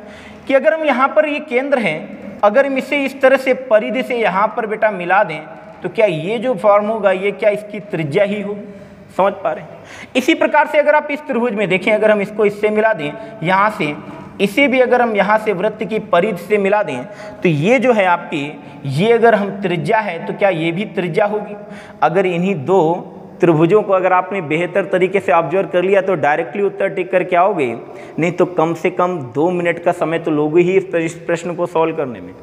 कि अगर हम यहाँ पर ये केंद्र है, अगर हम इसे इस तरह से परिधि से यहाँ पर बेटा मिला दें तो क्या ये जो फॉर्म होगा ये क्या इसकी त्रिज्या ही होगी? समझ पा रहे हैं? इसी प्रकार से अगर आप इस त्रिभुज में देखें, अगर हम इसको इससे मिला दें, यहाँ से इसे भी अगर हम यहाँ से वृत्त की परिधि से मिला दें तो ये जो है आपकी, ये अगर हम त्रिज्या है तो क्या ये भी त्रिज्या होगी? अगर इन्हीं 2 त्रिभुजों को अगर आपने बेहतर तरीके से ऑब्जर्व कर लिया तो डायरेक्टली उत्तर टिक कर क्या होगे, नहीं तो कम से कम 2 मिनट का समय तो लोगे ही इस प्रश्न को सॉल्व करने में।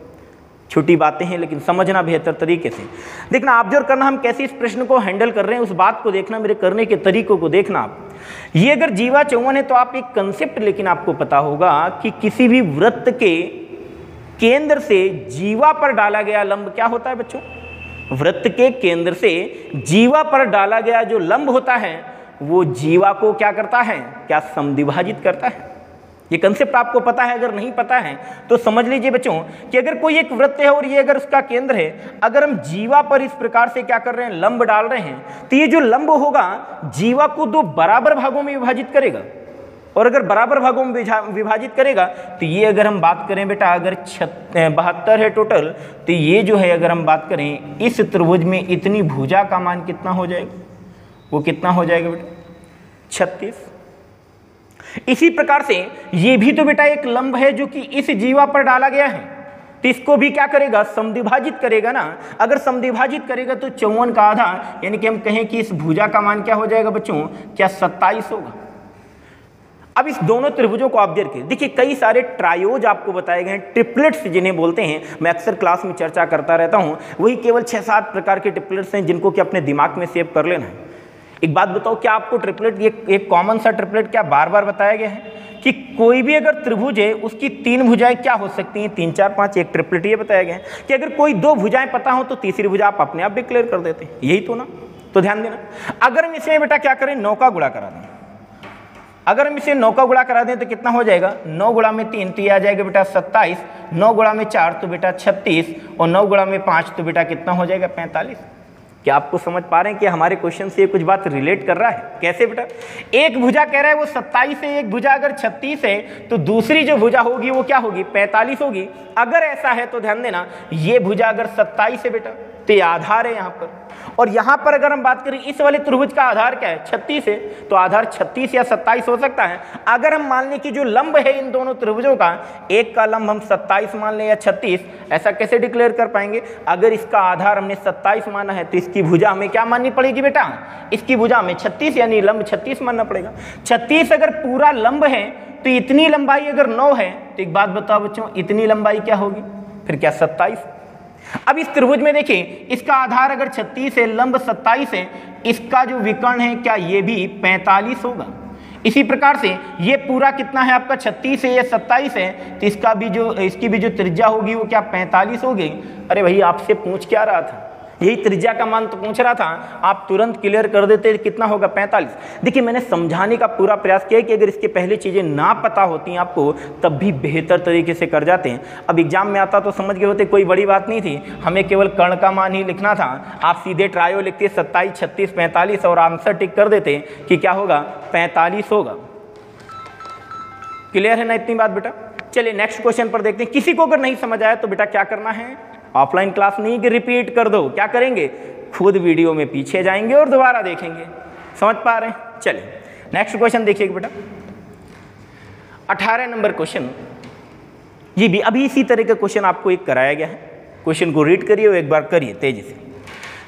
छोटी बातें हैं लेकिन समझना बेहतर तरीके से, देखना, ऑब्जर्व करना हम कैसे इस प्रश्न को हैंडल कर रहे हैं, उस बात को देखना, मेरे करने के तरीकों को देखना। आप ये अगर जीवा 54 है तो आप एक कंसेप्ट लेकिन आपको पता होगा कि किसी भी वृत्त के केंद्र से जीवा पर डाला गया लंब क्या होता है बच्चों? वृत्त के केंद्र से जीवा पर डाला गया जो लंब होता है वो जीवा को क्या करता है? क्या समद्विभाजित करता है। ये कंसेप्ट आपको पता है? अगर नहीं पता है तो समझ लीजिए बच्चों कि अगर कोई एक वृत्त है और ये अगर उसका केंद्र है, अगर हम जीवा पर इस प्रकार से क्या कर रहे हैं? लंब डाल रहे हैं, तो ये जो लंब होगा जीवा को 2 बराबर भागों में विभाजित करेगा। और अगर बराबर भागों में विभाजित करेगा तो ये अगर हम बात करें बेटा, अगर 72 है टोटल, तो ये जो है अगर हम बात करें इस त्रिभुज में इतनी भुजा का मान कितना हो जाएगा? वो कितना हो जाएगा बेटा? 36। इसी प्रकार से ये भी तो बेटा एक लंब है जो कि इस जीवा पर डाला गया है, तो इसको भी क्या करेगा? समद्विभाजित करेगा ना। अगर समद्विभाजित करेगा तो 54 का आधा, यानी कि हम कहें कि इस भुजा का मान क्या हो जाएगा बच्चों? क्या 27 होगा। अब इस दोनों त्रिभुजों को ऑब्जर्व कीजिए। देखिए कई सारे ट्रायोज आपको बताए गए हैं, ट्रिपलेट्स जिन्हें बोलते हैं, मैं अक्सर क्लास में चर्चा करता रहता हूं, वही केवल 6-7 प्रकार के ट्रिपलेट्स हैं जिनको कि अपने दिमाग में सेव कर लेना है। एक बात बताओ, क्या आपको ट्रिपलेट, एक कॉमन सा ट्रिपलेट क्या बार बार बताया गया है कि कोई भी अगर त्रिभुज है उसकी 3 भुजाएं क्या हो सकती हैं? 3, 4, 5। एक ट्रिपलेट ये बताया गया है कि अगर कोई 2 भुजाएं पता हो तो तीसरी भुजा आप अपने आप डिक्लेयर कर देते हैं, यही तो ना। तो ध्यान देना, अगर हम इसमें बेटा क्या करें? 9 का गुणा करा दें। अगर हम इसे 9 का गुणा करा दें तो कितना हो जाएगा? 9 गुणा में 3 तो ये आ जाएगा बेटा 27, 9 गुणा में 4 तो बेटा 36, और 9 गुणा में 5 तो बेटा कितना हो जाएगा? 45। क्या आपको समझ पा रहे हैं कि हमारे क्वेश्चन से कुछ बात रिलेट कर रहा है? कैसे बेटा? एक भुजा कह रहा है वो 27 है, एक भुजा अगर 36 है तो दूसरी जो भुजा होगी वो क्या होगी? 45 होगी। अगर ऐसा है तो ध्यान देना, ये भुजा अगर 27 है बेटा तो ये आधार है यहाँ पर, और यहाँ पर अगर हम बात करें इस वाले त्रिभुज का आधार क्या है? 36 है, तो आधार 36 या 27 हो सकता है। अगर हम मान लें कि जो लंब है इन दोनों त्रिभुजों का, एक का लंब हम 27 मान लें या 36, ऐसा कैसे डिक्लेयर कर पाएंगे? अगर इसका आधार हमने 27 माना है तो इसकी भुजा हमें क्या माननी पड़ेगी बेटा? इसकी भुजा हमें 36 यानी लंब 36 मानना पड़ेगा। 36 अगर पूरा लंब है तो इतनी लंबाई अगर 9 है तो एक बात बताओ बच्चों, इतनी लंबाई क्या होगी? फिर क्या 27। अब इस त्रिभुज में देखिए इसका आधार अगर 36 है, लंब 27 है, इसका जो विकर्ण है क्या ये भी 45 होगा। इसी प्रकार से ये पूरा कितना है आपका? 36 है या 27 है, तो इसकी भी जो त्रिज्या होगी वो क्या 45 होगी। अरे भाई आपसे पूछ क्या रहा था, यही त्रिज्या का मान तो पूछ रहा था, आप तुरंत क्लियर कर देते, कितना होगा 45। देखिए मैंने समझाने का पूरा प्रयास किया कि अगर इसके पहले चीज़ें ना पता होती आपको तब भी बेहतर तरीके से कर जाते हैं। अब एग्जाम में आता तो समझ गए होते, कोई बड़ी बात नहीं थी, हमें केवल कर्ण का मान ही लिखना था। आप सीधे ट्रायो लिखते 27, 36, 45 और आंसर टिक कर देते कि क्या होगा 45 होगा। क्लियर है ना इतनी बात बेटा? चलिए नेक्स्ट क्वेश्चन पर देखते हैं। किसी को अगर नहीं समझ आया तो बेटा क्या करना है, ऑफलाइन क्लास नहीं कि रिपीट कर दो, क्या करेंगे, खुद वीडियो में पीछे जाएंगे और दोबारा देखेंगे। समझ पा रहे हैं? चलिए नेक्स्ट क्वेश्चन देखिएगा बेटा, 18 नंबर क्वेश्चन। ये भी अभी इसी तरह का क्वेश्चन आपको एक कराया गया है। क्वेश्चन को रीड करिए और एक बार करिए तेजी से।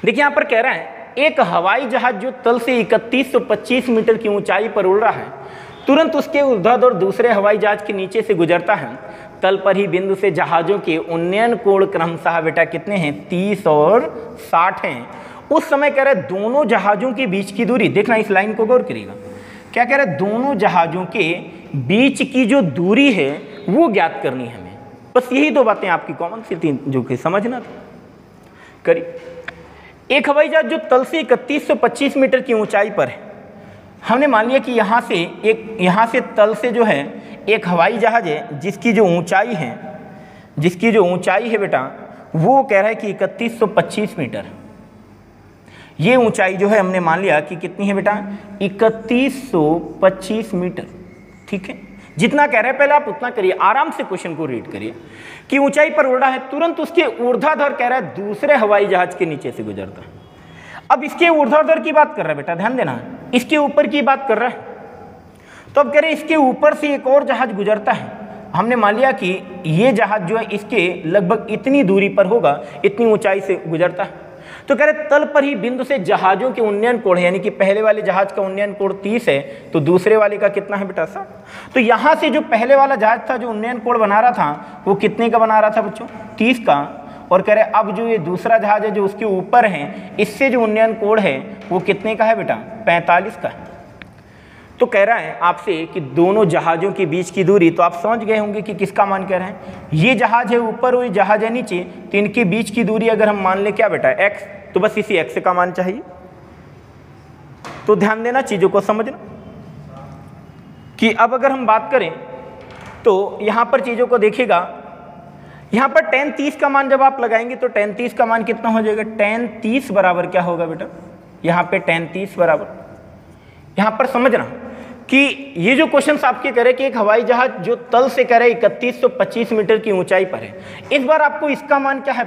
देखिए यहाँ पर कह रहा है, एक हवाई जहाज जो तल से 3125 मीटर की ऊंचाई पर उड़ रहा है, तुरंत उसके ऊर्ध्वाधर दूसरे हवाई जहाज के नीचे से गुजरता है। तल पर ही बिंदु से जहाजों के उन्नयन कोण क्रमशः बेटा कितने हैं, 30 और 60 हैं। उस समय कह रहे दोनों जहाजों के बीच की दूरी, देखना इस लाइन को गौर करिएगा, क्या कह रहे दोनों जहाजों के बीच की जो दूरी है वो ज्ञात करनी है हमें। बस यही दो बातें आपकी कॉमन सी थी जो कि समझना था। करिए, एक हवाई जहाज जो तल से 3125 मीटर की ऊंचाई पर है, हमने मान लिया कि यहाँ से तल से जो है एक हवाई जहाज है जिसकी जो ऊंचाई है बेटा वो कह रहा है कि 3125 मीटर। ये ऊंचाई जो है हमने मान लिया कि कितनी है बेटा, 3125 मीटर। ठीक है, जितना कह रहे हैं पहले आप उतना करिए, आराम से क्वेश्चन को रीड करिए कि ऊंचाई पर उड़ रहा है, तुरंत उसके ऊर्ध्वाधर कह रहा है दूसरे हवाई जहाज के नीचे से गुजरता है। अब इसके ऊर्ध्वाधर की बात कर रहा है बेटा, ध्यान देना, इसके ऊपर की बात कर रहा है। तो अब कह रहे इसके ऊपर से एक और जहाज गुजरता है। हमने मान लिया कि ये जहाज जो है इसके लगभग इतनी दूरी पर होगा, इतनी ऊंचाई से गुजरता है। तो कह रहे तल पर ही बिंदु से जहाजों के उन्नयन कोण, यानी कि पहले वाले जहाज का उन्नयन कोण 30 है तो दूसरे वाले का कितना है बेटा 60। तो यहाँ से जो पहले वाला जहाज था जो उन्नयन कोण बना रहा था वो कितने का बना रहा था बच्चों, 30 का। और कह रहे अब जो ये दूसरा जहाज है जो उसके ऊपर है, इससे जो उन्नयन कोण है वो कितने का है बेटा, 45 का है। तो कह रहा है आपसे कि दोनों जहाजों के बीच की दूरी, तो आप समझ गए होंगे कि किसका मान कह रहे हैं, ये जहाज है ऊपर और ये जहाज है नीचे, तो इनके बीच की दूरी अगर हम मान ले क्या बेटा x, तो बस इसी x का मान चाहिए। तो ध्यान देना, चीजों को समझना कि अब अगर हम बात करें तो यहां पर चीजों को देखिएगा, यहां पर tan 30 का मान जब आप लगाएंगे तो tan 30 का मान कितना हो जाएगा, tan 30 बराबर क्या होगा बेटा, यहां पे tan 30 बराबर, यहां पर समझना कि ये जो क्वेश्चन आपके कह रहे कि एक हवाई जहाज जो तल से कह रहे 3125 मीटर की ऊंचाई पर है, इस बार आपको इसका मान क्या है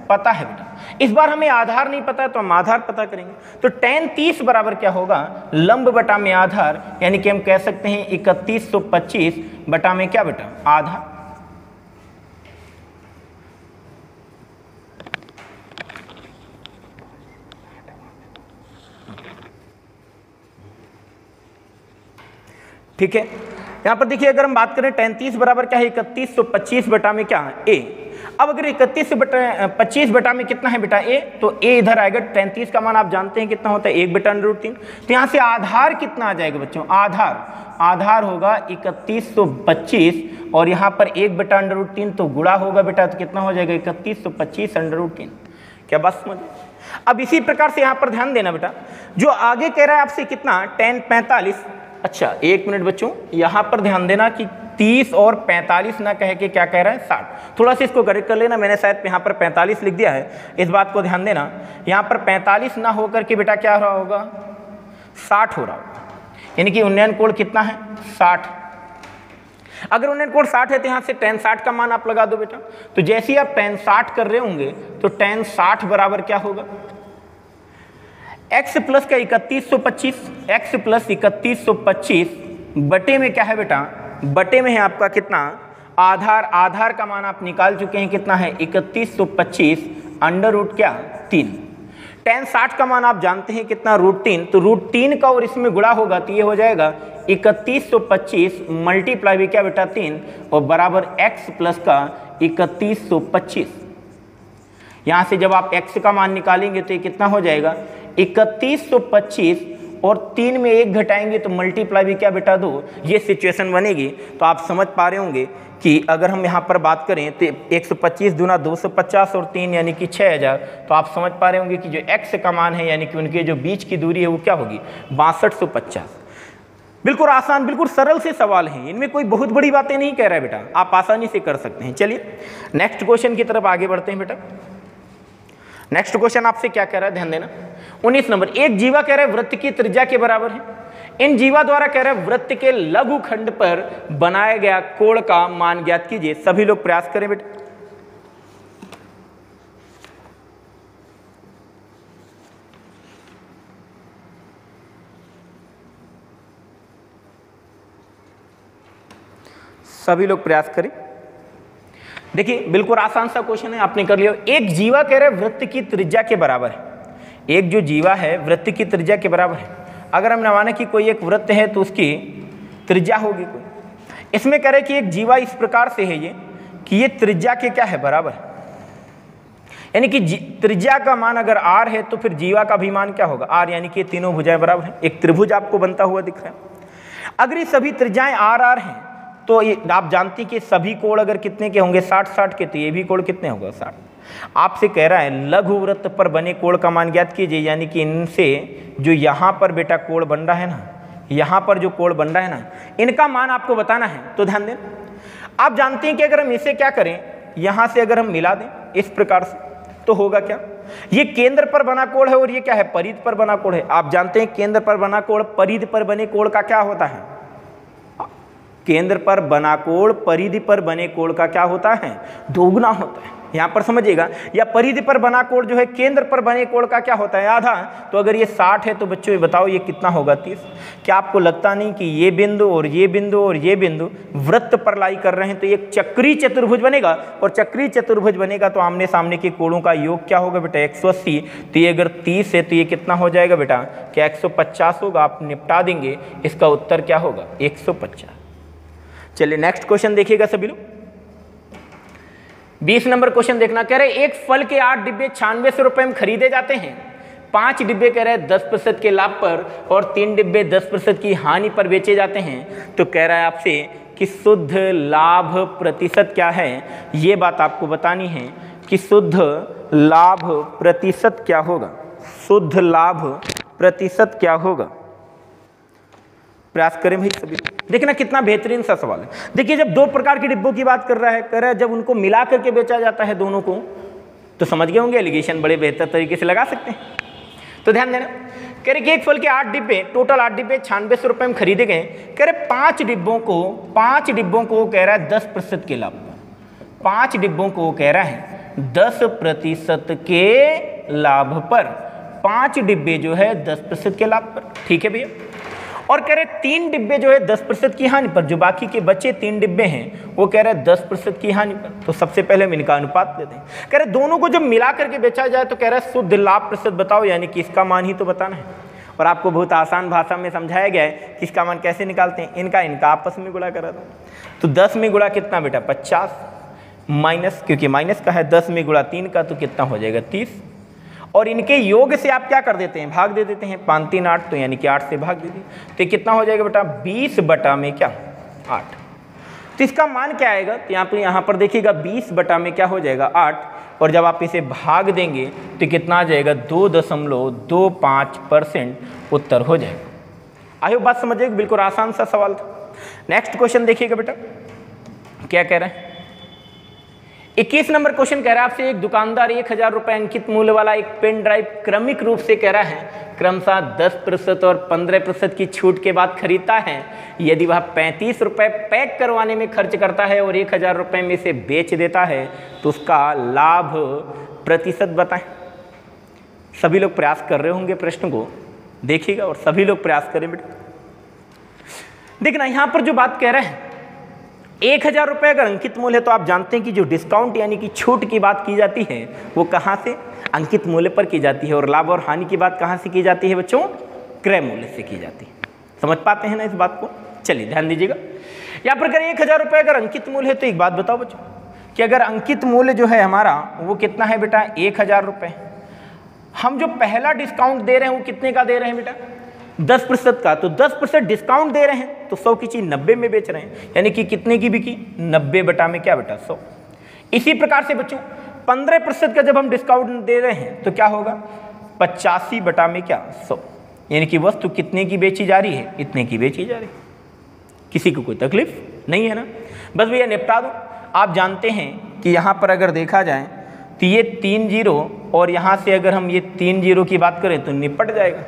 पता है बेटा। इस बार हमें आधार नहीं पता है तो हम आधार पता करेंगे। तो tan 30 बराबर क्या होगा, लंब बटा में आधार, यानी कि हम कह सकते हैं 3125 बटा में क्या बेटा, आधार। ठीक है, यहां पर देखिए अगर हम बात करें tan 30 बराबर क्या है, 3125 बटा में क्या है, a। अब अगर 3125 बटा में कितना है बेटा a, तो a इधर आएगा। tan 30 का मान आप जानते हैं कितना होता है, 1 बटा √3। तो यहां से आधार कितना आ जाएगा बच्चों, आधार होगा 3125 और यहां पर 1 बटा √3 तो गुणा होगा बेटा, तो कितना हो जाएगा 3125 √3। क्या बात समझ। अब इसी प्रकार से यहां पर ध्यान देना बेटा, जो आगे कह रहा है आपसे कितना, tan 45। अच्छा एक मिनट बच्चों, यहां पर ध्यान देना कि 30 और 45 ना कह के क्या कह रहा है 60। थोड़ा सा इसको करेक्ट कर लेना, मैंने शायद यहाँ पर 45 लिख दिया है, इस बात को ध्यान देना। यहाँ पर 45 ना होकर के बेटा क्या हो रहा होगा, 60 हो रहा होगा, यानी कि उन्नयन कोण कितना है 60। अगर उन्नयन कोण 60 है तो यहाँ से tan 60 का मान आप लगा दो बेटा। तो जैसे ही आप tan 60 कर रहे होंगे तो tan 60 बराबर क्या होगा, x प्लस का 3125, x प्लस 3125 बटे में क्या है बेटा, बटे में है आपका कितना, आधार का मान आप निकाल चुके हैं, कितना है 3125 अंडर रूट क्या 3। tan 60 का मान आप जानते हैं कितना, √3। तो √3 का और इसमें गुणा होगा तो ये हो जाएगा 3125 मल्टीप्लाई भी क्या बेटा 3 और बराबर x प्लस का 3125। यहाँ से जब आप x का मान निकालेंगे तो ये कितना हो जाएगा 3125 और 3 में 1 घटाएंगे तो मल्टीप्लाई भी क्या बेटा 2, ये सिचुएशन बनेगी। तो आप समझ पा रहे होंगे कि अगर हम यहाँ पर बात करें तो 125 दूना 250 और 3 यानी कि 6000। तो आप समझ पा रहे होंगे कि जो x का मान है यानी कि उनके जो बीच की दूरी है वो क्या होगी 6250। बिल्कुल आसान, बिल्कुल सरल से सवाल हैं, इनमें कोई बहुत बड़ी बातें नहीं कह रहा है बेटा, आप आसानी से कर सकते हैं। चलिए नेक्स्ट क्वेश्चन की तरफ आगे बढ़ते हैं बेटा। नेक्स्ट क्वेश्चन आपसे क्या कह रहा है, ध्यान देना। 19 नंबर, एक जीवा कह रहा है वृत्त की त्रिज्या के बराबर है। इन जीवा द्वारा कह रहा है वृत्त के लघु खंड पर बनाया गया कोण का मान ज्ञात कीजिए। सभी लोग प्रयास करें बेटा। सभी लोग प्रयास करें। देखिए बिल्कुल आसान सा क्वेश्चन है, आपने कर लिया। एक जीवा कह रहे हैं वृत्त की त्रिज्या के बराबर है। एक जो जीवा है वृत्त की त्रिज्या के बराबर है। अगर हमने माना कि कोई एक वृत्त है तो उसकी त्रिज्या होगी कोई। इसमें कह रहे हैं कि एक जीवा इस प्रकार से है ये कि ये त्रिज्या के क्या है बराबर, यानी कि त्रिज्या का मान अगर r है तो फिर जीवा का भी मान क्या होगा r, यानी कि ये तीनों भुजाएं बराबर हैं। एक त्रिभुज आपको बनता हुआ दिख रहा है। अगर ये सभी त्रिज्याएं r हैं तो ये आप जानती कि सभी कोण अगर कितने के होंगे 60-60 के, तो ये भी कोण कितने होगा 60। आपसे कह रहा है लघु वृत्त पर बने कोण का मान ज्ञात कीजिए, यानी कि इनसे जो यहाँ पर बेटा कोण बन रहा है ना, यहाँ पर जो कोण बन रहा है ना, इनका मान आपको बताना है। तो ध्यान दें, आप जानते हैं कि अगर हम इसे क्या करें, यहाँ से अगर हम मिला दें इस प्रकार से तो होगा क्या, ये केंद्र पर बना कोण है और ये क्या है परिधि पर बना कोण है। आप जानते हैं केंद्र पर बना कोण परिधि पर बने कोण का क्या होता है, केंद्र पर बना कोण परिधि पर बने कोण का क्या होता है, दोगुना होता है। यहाँ पर समझिएगा, या परिधि पर बना कोण जो है केंद्र पर बने कोण का क्या होता है आधा। तो अगर ये 60 है तो बच्चों ये बताओ ये कितना होगा 30। क्या आपको लगता नहीं कि ये बिंदु और ये बिंदु और ये बिंदु वृत्त पर लाई कर रहे हैं तो एक चक्रीय चतुर्भुज बनेगा, और चक्रीय चतुर्भुज बनेगा तो आमने सामने के कोणों का योग क्या होगा बेटा 180। तो ये अगर 30 है तो ये कितना हो जाएगा बेटा, क्या 150 होगा। आप निपटा देंगे, इसका उत्तर क्या होगा 150। चलिए नेक्स्ट क्वेश्चन देखिएगा सभी लोग। 20 नंबर क्वेश्चन देखना, कह रहे एक फल के 8 डिब्बे 9600 रुपए में खरीदे जाते हैं। 5 डिब्बे कह रहे हैं 10% के लाभ पर और 3 डिब्बे 10% की हानि पर बेचे जाते हैं। तो कह रहा है आपसे कि शुद्ध लाभ प्रतिशत क्या है, ये बात आपको बतानी है कि शुद्ध लाभ प्रतिशत क्या होगा, शुद्ध लाभ प्रतिशत क्या होगा। प्रयास करें भाई सभी। देखना कितना बेहतरीन सा सवाल है। देखिए जब 2 प्रकार के डिब्बों की बात कर रहा है, कह रहा है जब उनको मिला करके बेचा जाता है दोनों को, तो समझ गए होंगे एलिगेशन बड़े बेहतर तरीके से लगा सकते हैं। तो ध्यान देना, कह रहे कि एक फल के 8 डिब्बे, टोटल 8 डिब्बे 9600 रुपए में खरीदे गए। कह रहे 5 डिब्बों को कह रहा है 10% के लाभ पर, 5 डिब्बों को कह रहा है 10% के लाभ पर, 5 डिब्बे जो है 10% के लाभ पर, ठीक है भैया। और कह रहे 3 डिब्बे जो है 10% की हानि पर, जो बाकी के बचे 3 डिब्बे हैं वो कह रहे 10% की हानि पर। तो सबसे पहले हम इनका अनुपात लेते हैं। कह रहे दोनों को जब मिला करके बेचा जाए तो कह रहा है शुद्ध लाभ प्रतिशत बताओ, यानी कि इसका मान ही तो बताना है। और आपको बहुत आसान भाषा में समझाया गया है कि इसका मान कैसे निकालते हैं, इनका आपस में गुणा करा दो। तो 10 में गुणा कितना बेटा 50, माइनस, क्योंकि माइनस का है, 10 में गुणा 3 का तो कितना हो जाएगा 30। और इनके योग से आप क्या कर देते हैं, भाग दे देते हैं। 5 3 8, तो यानी कि 8 से भाग दीजिए, तो कितना हो जाएगा बेटा 20 बटा में क्या 8। तो इसका मान क्या आएगा, तो यहाँ पर देखिएगा 20 बटा में क्या हो जाएगा 8, और जब आप इसे भाग देंगे तो कितना आ जाएगा 2.25% उत्तर हो जाएगा। आई होप बात समझिएगा, बिल्कुल आसान सा सवाल था। नेक्स्ट क्वेश्चन देखिएगा बेटा क्या कह रहे हैं। 21 नंबर क्वेश्चन कह रहा है आपसे एक दुकानदार 1000 रुपए अंकित मूल्य वाला एक पेन ड्राइव क्रमिक रूप से कह रहा है क्रमशः 10% और 15% की छूट के बाद खरीदता है। यदि वह 35 रुपए पैक करवाने में खर्च करता है और 1000 रुपए में इसे बेच देता है तो उसका लाभ प्रतिशत बताएं। सभी लोग प्रयास कर रहे होंगे, प्रश्न को देखिएगा और सभी लोग प्रयास करें बेटा। देखना यहाँ पर जो बात कह रहे हैं 1000 रुपये अगर अंकित मूल्य है तो आप जानते हैं कि जो डिस्काउंट यानी कि छूट की बात की जाती है वो कहाँ से, अंकित मूल्य पर की जाती है। और लाभ और हानि की बात कहाँ से की जाती है बच्चों, क्रय मूल्य से की जाती है। समझ पाते हैं ना इस बात को। चलिए ध्यान दीजिएगा, यहाँ पर अगर 1000 रुपये अगर अंकित मूल्य है तो एक बात बताओ बच्चों कि अगर अंकित मूल्य जो है हमारा वो कितना है बेटा 1000 रुपये, हम जो पहला डिस्काउंट दे रहे हैं वो कितने का दे रहे हैं बेटा 10% का, तो 10% डिस्काउंट दे रहे हैं, तो 100 की चीज 90 में बेच रहे हैं, यानी कि कितने की बिकी? 90 बटा में क्या बेटा? 100। इसी प्रकार से बच्चों 15% का जब हम डिस्काउंट दे रहे हैं तो क्या होगा? 85 बटा में क्या? 100, यानी कि वस्तु कितने की बेची जा रही है? इतने की बेची जा रही है। किसी को कोई तकलीफ नहीं है ना? बस भैया निपटा दो। आप जानते हैं कि यहाँ पर अगर देखा जाए तो ये 3 जीरो और यहाँ से अगर हम ये 3 जीरो की बात करें तो निपट जाएगा,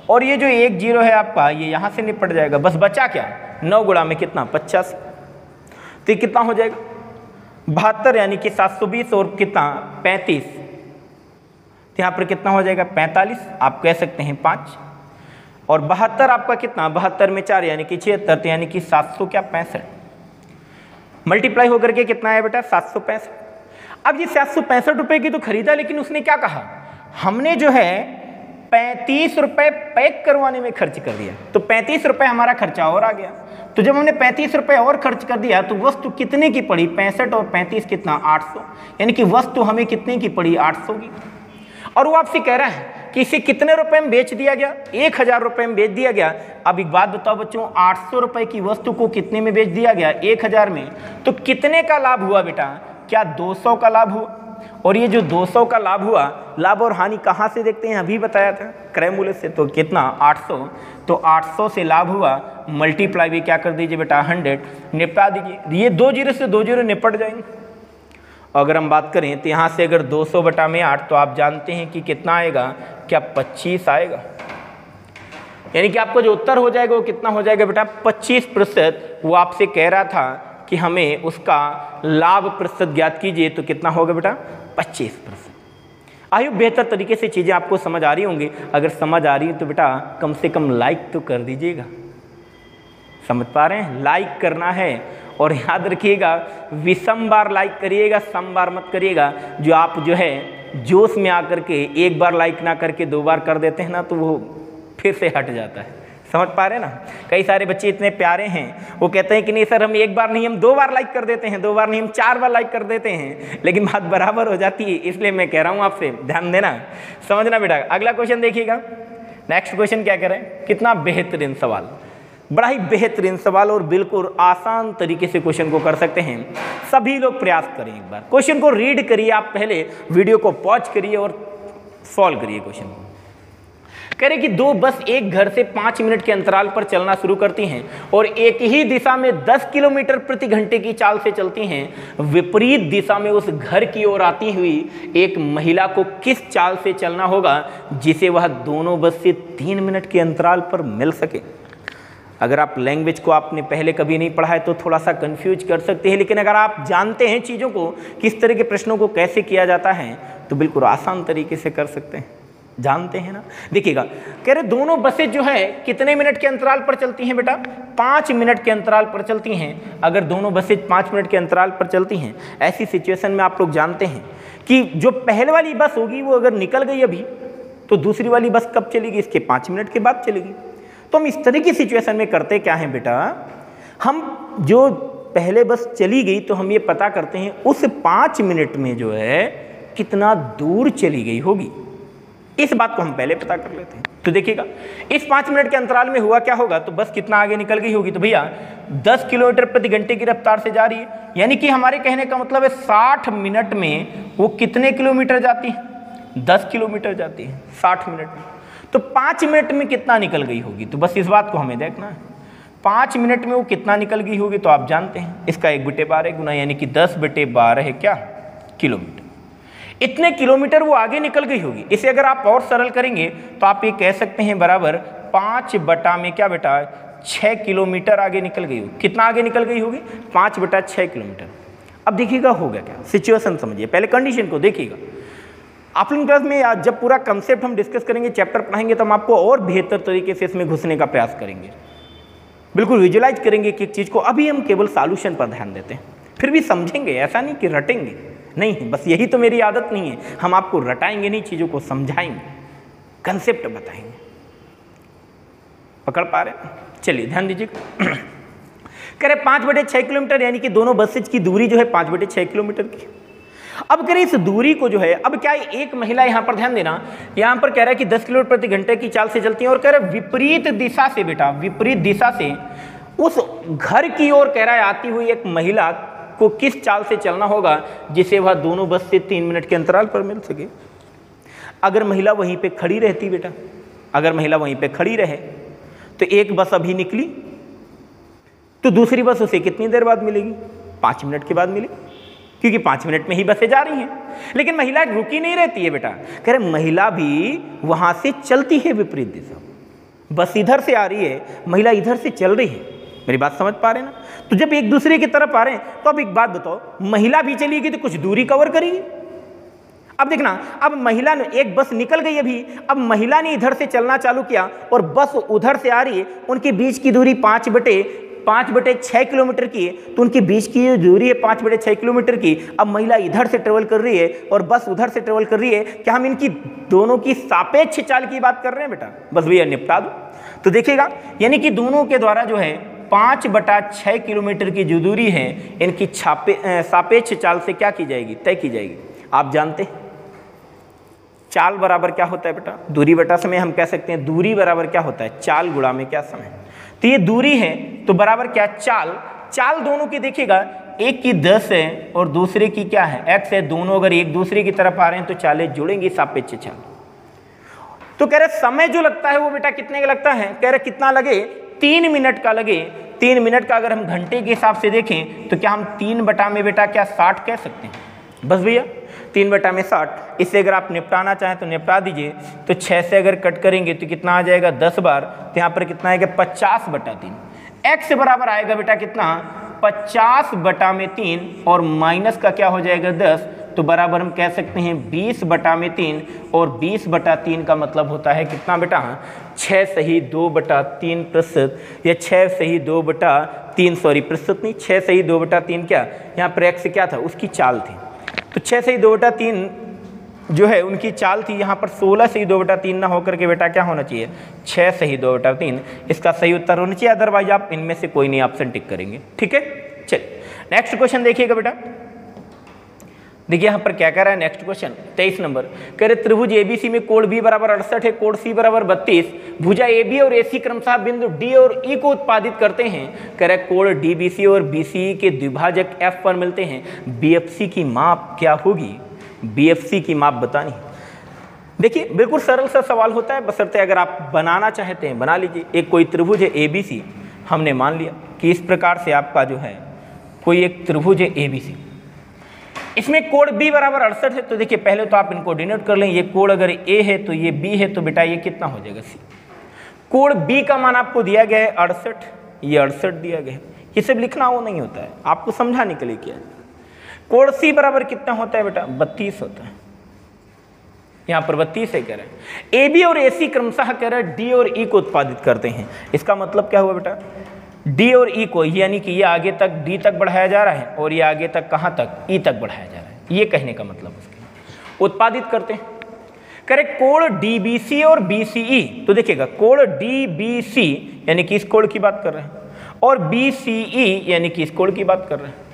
और ये जो 1 जीरो है आपका ये यहाँ से निपट जाएगा। बस बचा क्या? 9 गुणा में कितना? 50। तो ये कितना हो जाएगा? 72, यानी कि 720 और कितना? 35। तो यहाँ पर कितना हो जाएगा? 45, आप कह सकते हैं 5, और 72 आपका कितना? 72 में 4 यानी कि 76, तो यानी कि 700 क्या? 65। मल्टीप्लाई होकर के कितना है बेटा? 765। अब ये 765 रुपए की तो खरीदा, लेकिन उसने क्या कहा? हमने जो है 35 रुपए पैक करवाने में खर्च कर दिया, तो 35 रुपए हमारा खर्चा और आ गया। तो जब हमने 35 रुपए और खर्च कर दिया तो वस्तु कितने की पड़ी? 65 और 35 कितना? 800, यानी कि वस्तु हमें कितने की पड़ी? 800 की। और वो आपसे कह रहा है कि इसे कितने रुपए में बेच दिया गया? 1000 रुपए में बेच दिया गया। अब एक बात बताओ बच्चों, 800 रुपए की वस्तु को कितने में बेच दिया गया? 1000 में। तो कितने का लाभ हुआ बेटा? क्या 200 का लाभ हुआ? और ये जो 200 का लाभ हुआ, लाभ और हानि कहाँ से देखते हैं? अभी बताया था, क्रय मूल्य से। तो कितना? 800। तो 800 से लाभ हुआ, मल्टीप्लाई भी क्या कर दीजिए बेटा? 100, निपटा दीजिए। ये 2 जीरो से 2 जीरो निपट जाएंगे। अगर हम बात करें तो यहाँ से अगर 200 बटा में 8, तो आप जानते हैं कि कितना आएगा? क्या 25 आएगा? यानी कि आपको जो उत्तर हो जाएगा वो कितना हो जाएगा बेटा? 25%। वो आपसे कह रहा था कि हमें उसका लाभ प्रतिशत ज्ञात कीजिए, तो कितना होगा बेटा? 25%। आयु बेहतर तरीके से चीज़ें आपको समझ आ रही होंगी। अगर समझ आ रही है तो बेटा कम से कम लाइक तो कर दीजिएगा। समझ पा रहे हैं? लाइक करना है, और याद रखिएगा विषम बार लाइक करिएगा, सम बार मत करिएगा। जो आप जो है जोश में आकर के एक बार लाइक ना करके 2 बार कर देते हैं ना, तो वो फिर से हट जाता है। समझ पा रहे हैं ना? कई सारे बच्चे इतने प्यारे हैं, वो कहते हैं कि नहीं सर हम 1 बार नहीं, हम 2 बार लाइक कर देते हैं, 2 बार नहीं हम 4 बार लाइक कर देते हैं, लेकिन बात बराबर हो जाती है। इसलिए मैं कह रहा हूँ आपसे ध्यान देना, समझना बेटा। अगला क्वेश्चन देखिएगा। नेक्स्ट क्वेश्चन क्या करें? कितना बेहतरीन सवाल, बड़ा ही बेहतरीन सवाल, और बिल्कुल आसान तरीके से क्वेश्चन को कर सकते हैं। सभी लोग प्रयास करें, एक बार क्वेश्चन को रीड करिए, आप पहले वीडियो को पॉज करिए और सॉल्व करिए क्वेश्चन को। कह रहे कि 2 बस एक घर से 5 मिनट के अंतराल पर चलना शुरू करती हैं और एक ही दिशा में 10 किलोमीटर प्रति घंटे की चाल से चलती हैं। विपरीत दिशा में उस घर की ओर आती हुई एक महिला को किस चाल से चलना होगा जिसे वह दोनों बस से 3 मिनट के अंतराल पर मिल सके? अगर आप लैंग्वेज को आपने पहले कभी नहीं पढ़ा है तो थोड़ा सा कंफ्यूज कर सकते हैं, लेकिन अगर आप जानते हैं चीज़ों को, किस तरह के प्रश्नों को कैसे किया जाता है, तो बिल्कुल आसान तरीके से कर सकते हैं। जानते हैं ना? देखिएगा, कह रहे दोनों बसें जो है कितने मिनट के अंतराल पर चलती हैं बेटा? 5 मिनट के अंतराल पर चलती हैं। अगर दोनों बसें 5 मिनट के अंतराल पर चलती हैं, ऐसी सिचुएशन में आप लोग जानते हैं कि जो पहले वाली बस होगी वो अगर निकल गई अभी, तो दूसरी वाली बस कब चलेगी? इसके 5 मिनट के बाद चलेगी। तो हम इस तरह की सिचुएशन में करते क्या हैं बेटा, हम जो पहले बस चली गई तो हम ये पता करते हैं उस 5 मिनट में जो है कितना दूर चली गई होगी। इस बात को हम पहले पता कर लेते हैं। तो देखिएगा इस 5 मिनट के अंतराल में हुआ क्या होगा, तो बस कितना आगे निकल गई होगी? तो भैया 10 किलोमीटर प्रति घंटे की रफ्तार से जा रही है, यानी कि हमारे कहने का मतलब है 60 मिनट में वो कितने किलोमीटर जाती है? 10 किलोमीटर जाती है 60 मिनट में। तो 5 मिनट में कितना निकल गई होगी? तो बस इस बात को हमें देखना है, 5 मिनट में वो कितना निकल गई होगी। तो आप जानते हैं इसका 1/12 गुना, यानी कि 10/12 है क्या? किलोमीटर। इतने किलोमीटर वो आगे निकल गई होगी। इसे अगर आप और सरल करेंगे तो आप ये कह सकते हैं बराबर 5 बटा में क्या बेटा? 6 किलोमीटर आगे निकल गई होगी। कितना आगे निकल गई होगी? 5/6 किलोमीटर। अब देखिएगा होगा क्या, सिचुएशन समझिए, पहले कंडीशन को देखिएगा। आप लोग क्लास में जब पूरा कंसेप्ट हम डिस्कस करेंगे, चैप्टर पढ़ाएंगे, तो हम आपको और बेहतर तरीके से इसमें घुसने का प्रयास करेंगे, बिल्कुल विजुलाइज करेंगे कि एक चीज़ को। अभी हम केवल सॉल्यूशन पर ध्यान देते हैं, फिर भी समझेंगे, ऐसा नहीं कि रटेंगे नहीं, बस यही तो मेरी आदत नहीं है। हम आपको रटाएंगे नहीं, चीज़ों को समझाएंगे, कंसेप्ट बताएंगे। पकड़ पा रहे हैं? चलिए ध्यान दीजिए। कह रहे 5/6 किलोमीटर, यानी कि दोनों बसेज की दूरी जो है 5/6 किलोमीटर की। अब करें इस दूरी को जो है, अब क्या है, एक महिला यहां पर ध्यान देना, यहां पर कह रहा है कि 10 किलोमीटर प्रति घंटे की चाल से चलती है और कह रहा है विपरीत दिशा से, बेटा विपरीत दिशा से उस घर की ओर कह रहा है आती हुई एक महिला को किस चाल से चलना होगा जिसे वह दोनों बस से 3 मिनट के अंतराल पर मिल सके। अगर महिला वहीं पे खड़ी रहती बेटा, अगर महिला वहीं पे खड़ी रहे तो एक बस अभी निकली तो दूसरी बस उसे कितनी देर बाद मिलेगी, 5 मिनट के बाद मिलेगी, क्योंकि 5 मिनट में ही बसें जा रही हैं। लेकिन महिला रुकी नहीं रहती है बेटा, कह रहे महिला भी वहां से चलती है विपरीत दिशा, बस इधर से आ रही है, महिला इधर से चल रही है। मेरी बात समझ पा रहे हैं ना? तो जब एक दूसरे की तरफ आ रहे हैं तो अब एक बात बताओ, महिला भी चलेगी तो कुछ दूरी कवर करेगी। अब देखना, अब महिला ने, एक बस निकल गई अभी, अब महिला ने इधर से चलना चालू किया और बस उधर से आ रही है, उनके बीच की दूरी 5/6 किलोमीटर की है, तो उनके बीच की जो दूरी है 5/6 किलोमीटर की। अब महिला इधर से ट्रेवल कर रही है और बस उधर से ट्रेवल कर रही है, क्या हम इनकी दोनों की सापेक्ष चाल की बात कर रहे हैं बेटा? बस भैया निपटा दो। तो देखिएगा, यानी कि दोनों के द्वारा जो है 5/6 किलोमीटर की जो दूरी है इनकी सापेक्ष चाल से क्या की जाएगी, तय की जाएगी। आप जानते हैं चाल बराबर क्या होता है बेटा, दूरी बटा समय। हम कह सकते हैं दूरी बराबर क्या होता है, चाल गुणा में क्या समय। तो ये दूरी है तो बराबर क्या, चाल। चाल दोनों की देखिएगा, एक की 10 है और दूसरे की क्या है, x है। दोनों अगर एक दूसरे की तरफ आ रहे हैं तो चालें जुड़ेंगी, सापेक्ष चाल। तो कह रहे समय जो लगता है वो बेटा कितने का लगता है, कह रहे कितना लगे, 3 मिनट का लगे। 3 मिनट का अगर हम घंटे के हिसाब से देखें तो क्या हम 3 बटा में बेटा क्या 60 कह सकते हैं? बस भैया 3 बटा में 60। इससे अगर आप निपटाना चाहें तो निपटा दीजिए। तो 6 से अगर कट करेंगे तो कितना आ जाएगा, 10 बार। तो यहाँ पर कितना आएगा, 50/3। x बराबर आएगा बेटा कितना, 50/3 और माइनस का क्या हो जाएगा, 10। तो बराबर हम कह सकते हैं 20/3 और 20/3 का मतलब होता है कितना बेटा, 6 सही 2/3 प्रतिशत, या 6 सही 2/3 सॉरी प्रतिशत नहीं, 6 सही 2/3 क्या, यहाँ पर x क्या था, उसकी चाल थी। तो 6 सही 2/3 जो है उनकी चाल थी। यहाँ पर 16 सही 2/3 ना होकर के बेटा क्या होना चाहिए, 6 सही 2/3 इसका सही उत्तर होना चाहिए। अदरवाइज आप इनमें से कोई नहीं ऑप्शन टिक करेंगे। ठीक है, चलिए नेक्स्ट क्वेश्चन देखिएगा बेटा। देखिए यहाँ पर क्या कह रहा है नेक्स्ट क्वेश्चन 23 नंबर, कह रहे त्रिभुज एबीसी में कोण बी बराबर 68 है, कोण सी बराबर 32, भुजा एबी और एसी क्रमशः बिंदु डी और ई को उत्पादित करते हैं। कह रहे कोण डीबीसी और बीसीई के द्विभाजक एफ पर मिलते हैं, बीएफसी की माप क्या होगी, बीएफसी की माप बतानी। देखिए बिल्कुल सरल सा सवाल होता है, बशर्ते अगर आप बनाना चाहते हैं बना लीजिए। एक कोई त्रिभुज है एबीसी, हमने मान लिया कि इस प्रकार से आपका जो है कोई एक त्रिभुज है एबीसी, इसमें कोण b बराबर 68 है। तो देखिए पहले तो आप इनको डिनोट कर लें, ये कोण अगर a है तो ये b है, तो बेटा ये कितना हो जाएगा c। कोण b का मान आपको दिया गया है 68, ये 68 दिया गया है। ये सब लिखना वो नहीं होता है, आपको समझाने के लिए किया है। कोण c बराबर कितना होता है बेटा, 32 होता है। यहाँ पर 32 है कह रहे हैं। AB और AC क्रमशः कह रहे हैं D और E को उत्पादित करते हैं। इसका मतलब क्या हुआ बेटा, D और E को, यानी कि ये आगे तक D तक बढ़ाया जा रहा है और ये आगे तक कहाँ तक, E तक बढ़ाया जा रहा है। ये कहने का मतलब उसके उत्पादित करते हैं। कह रहे कोण DBC और BCE, तो देखिएगा कोण DBC यानी कि इस कोण की बात कर रहे हैं और BCE यानी कि इस कोण की बात कर रहे हैं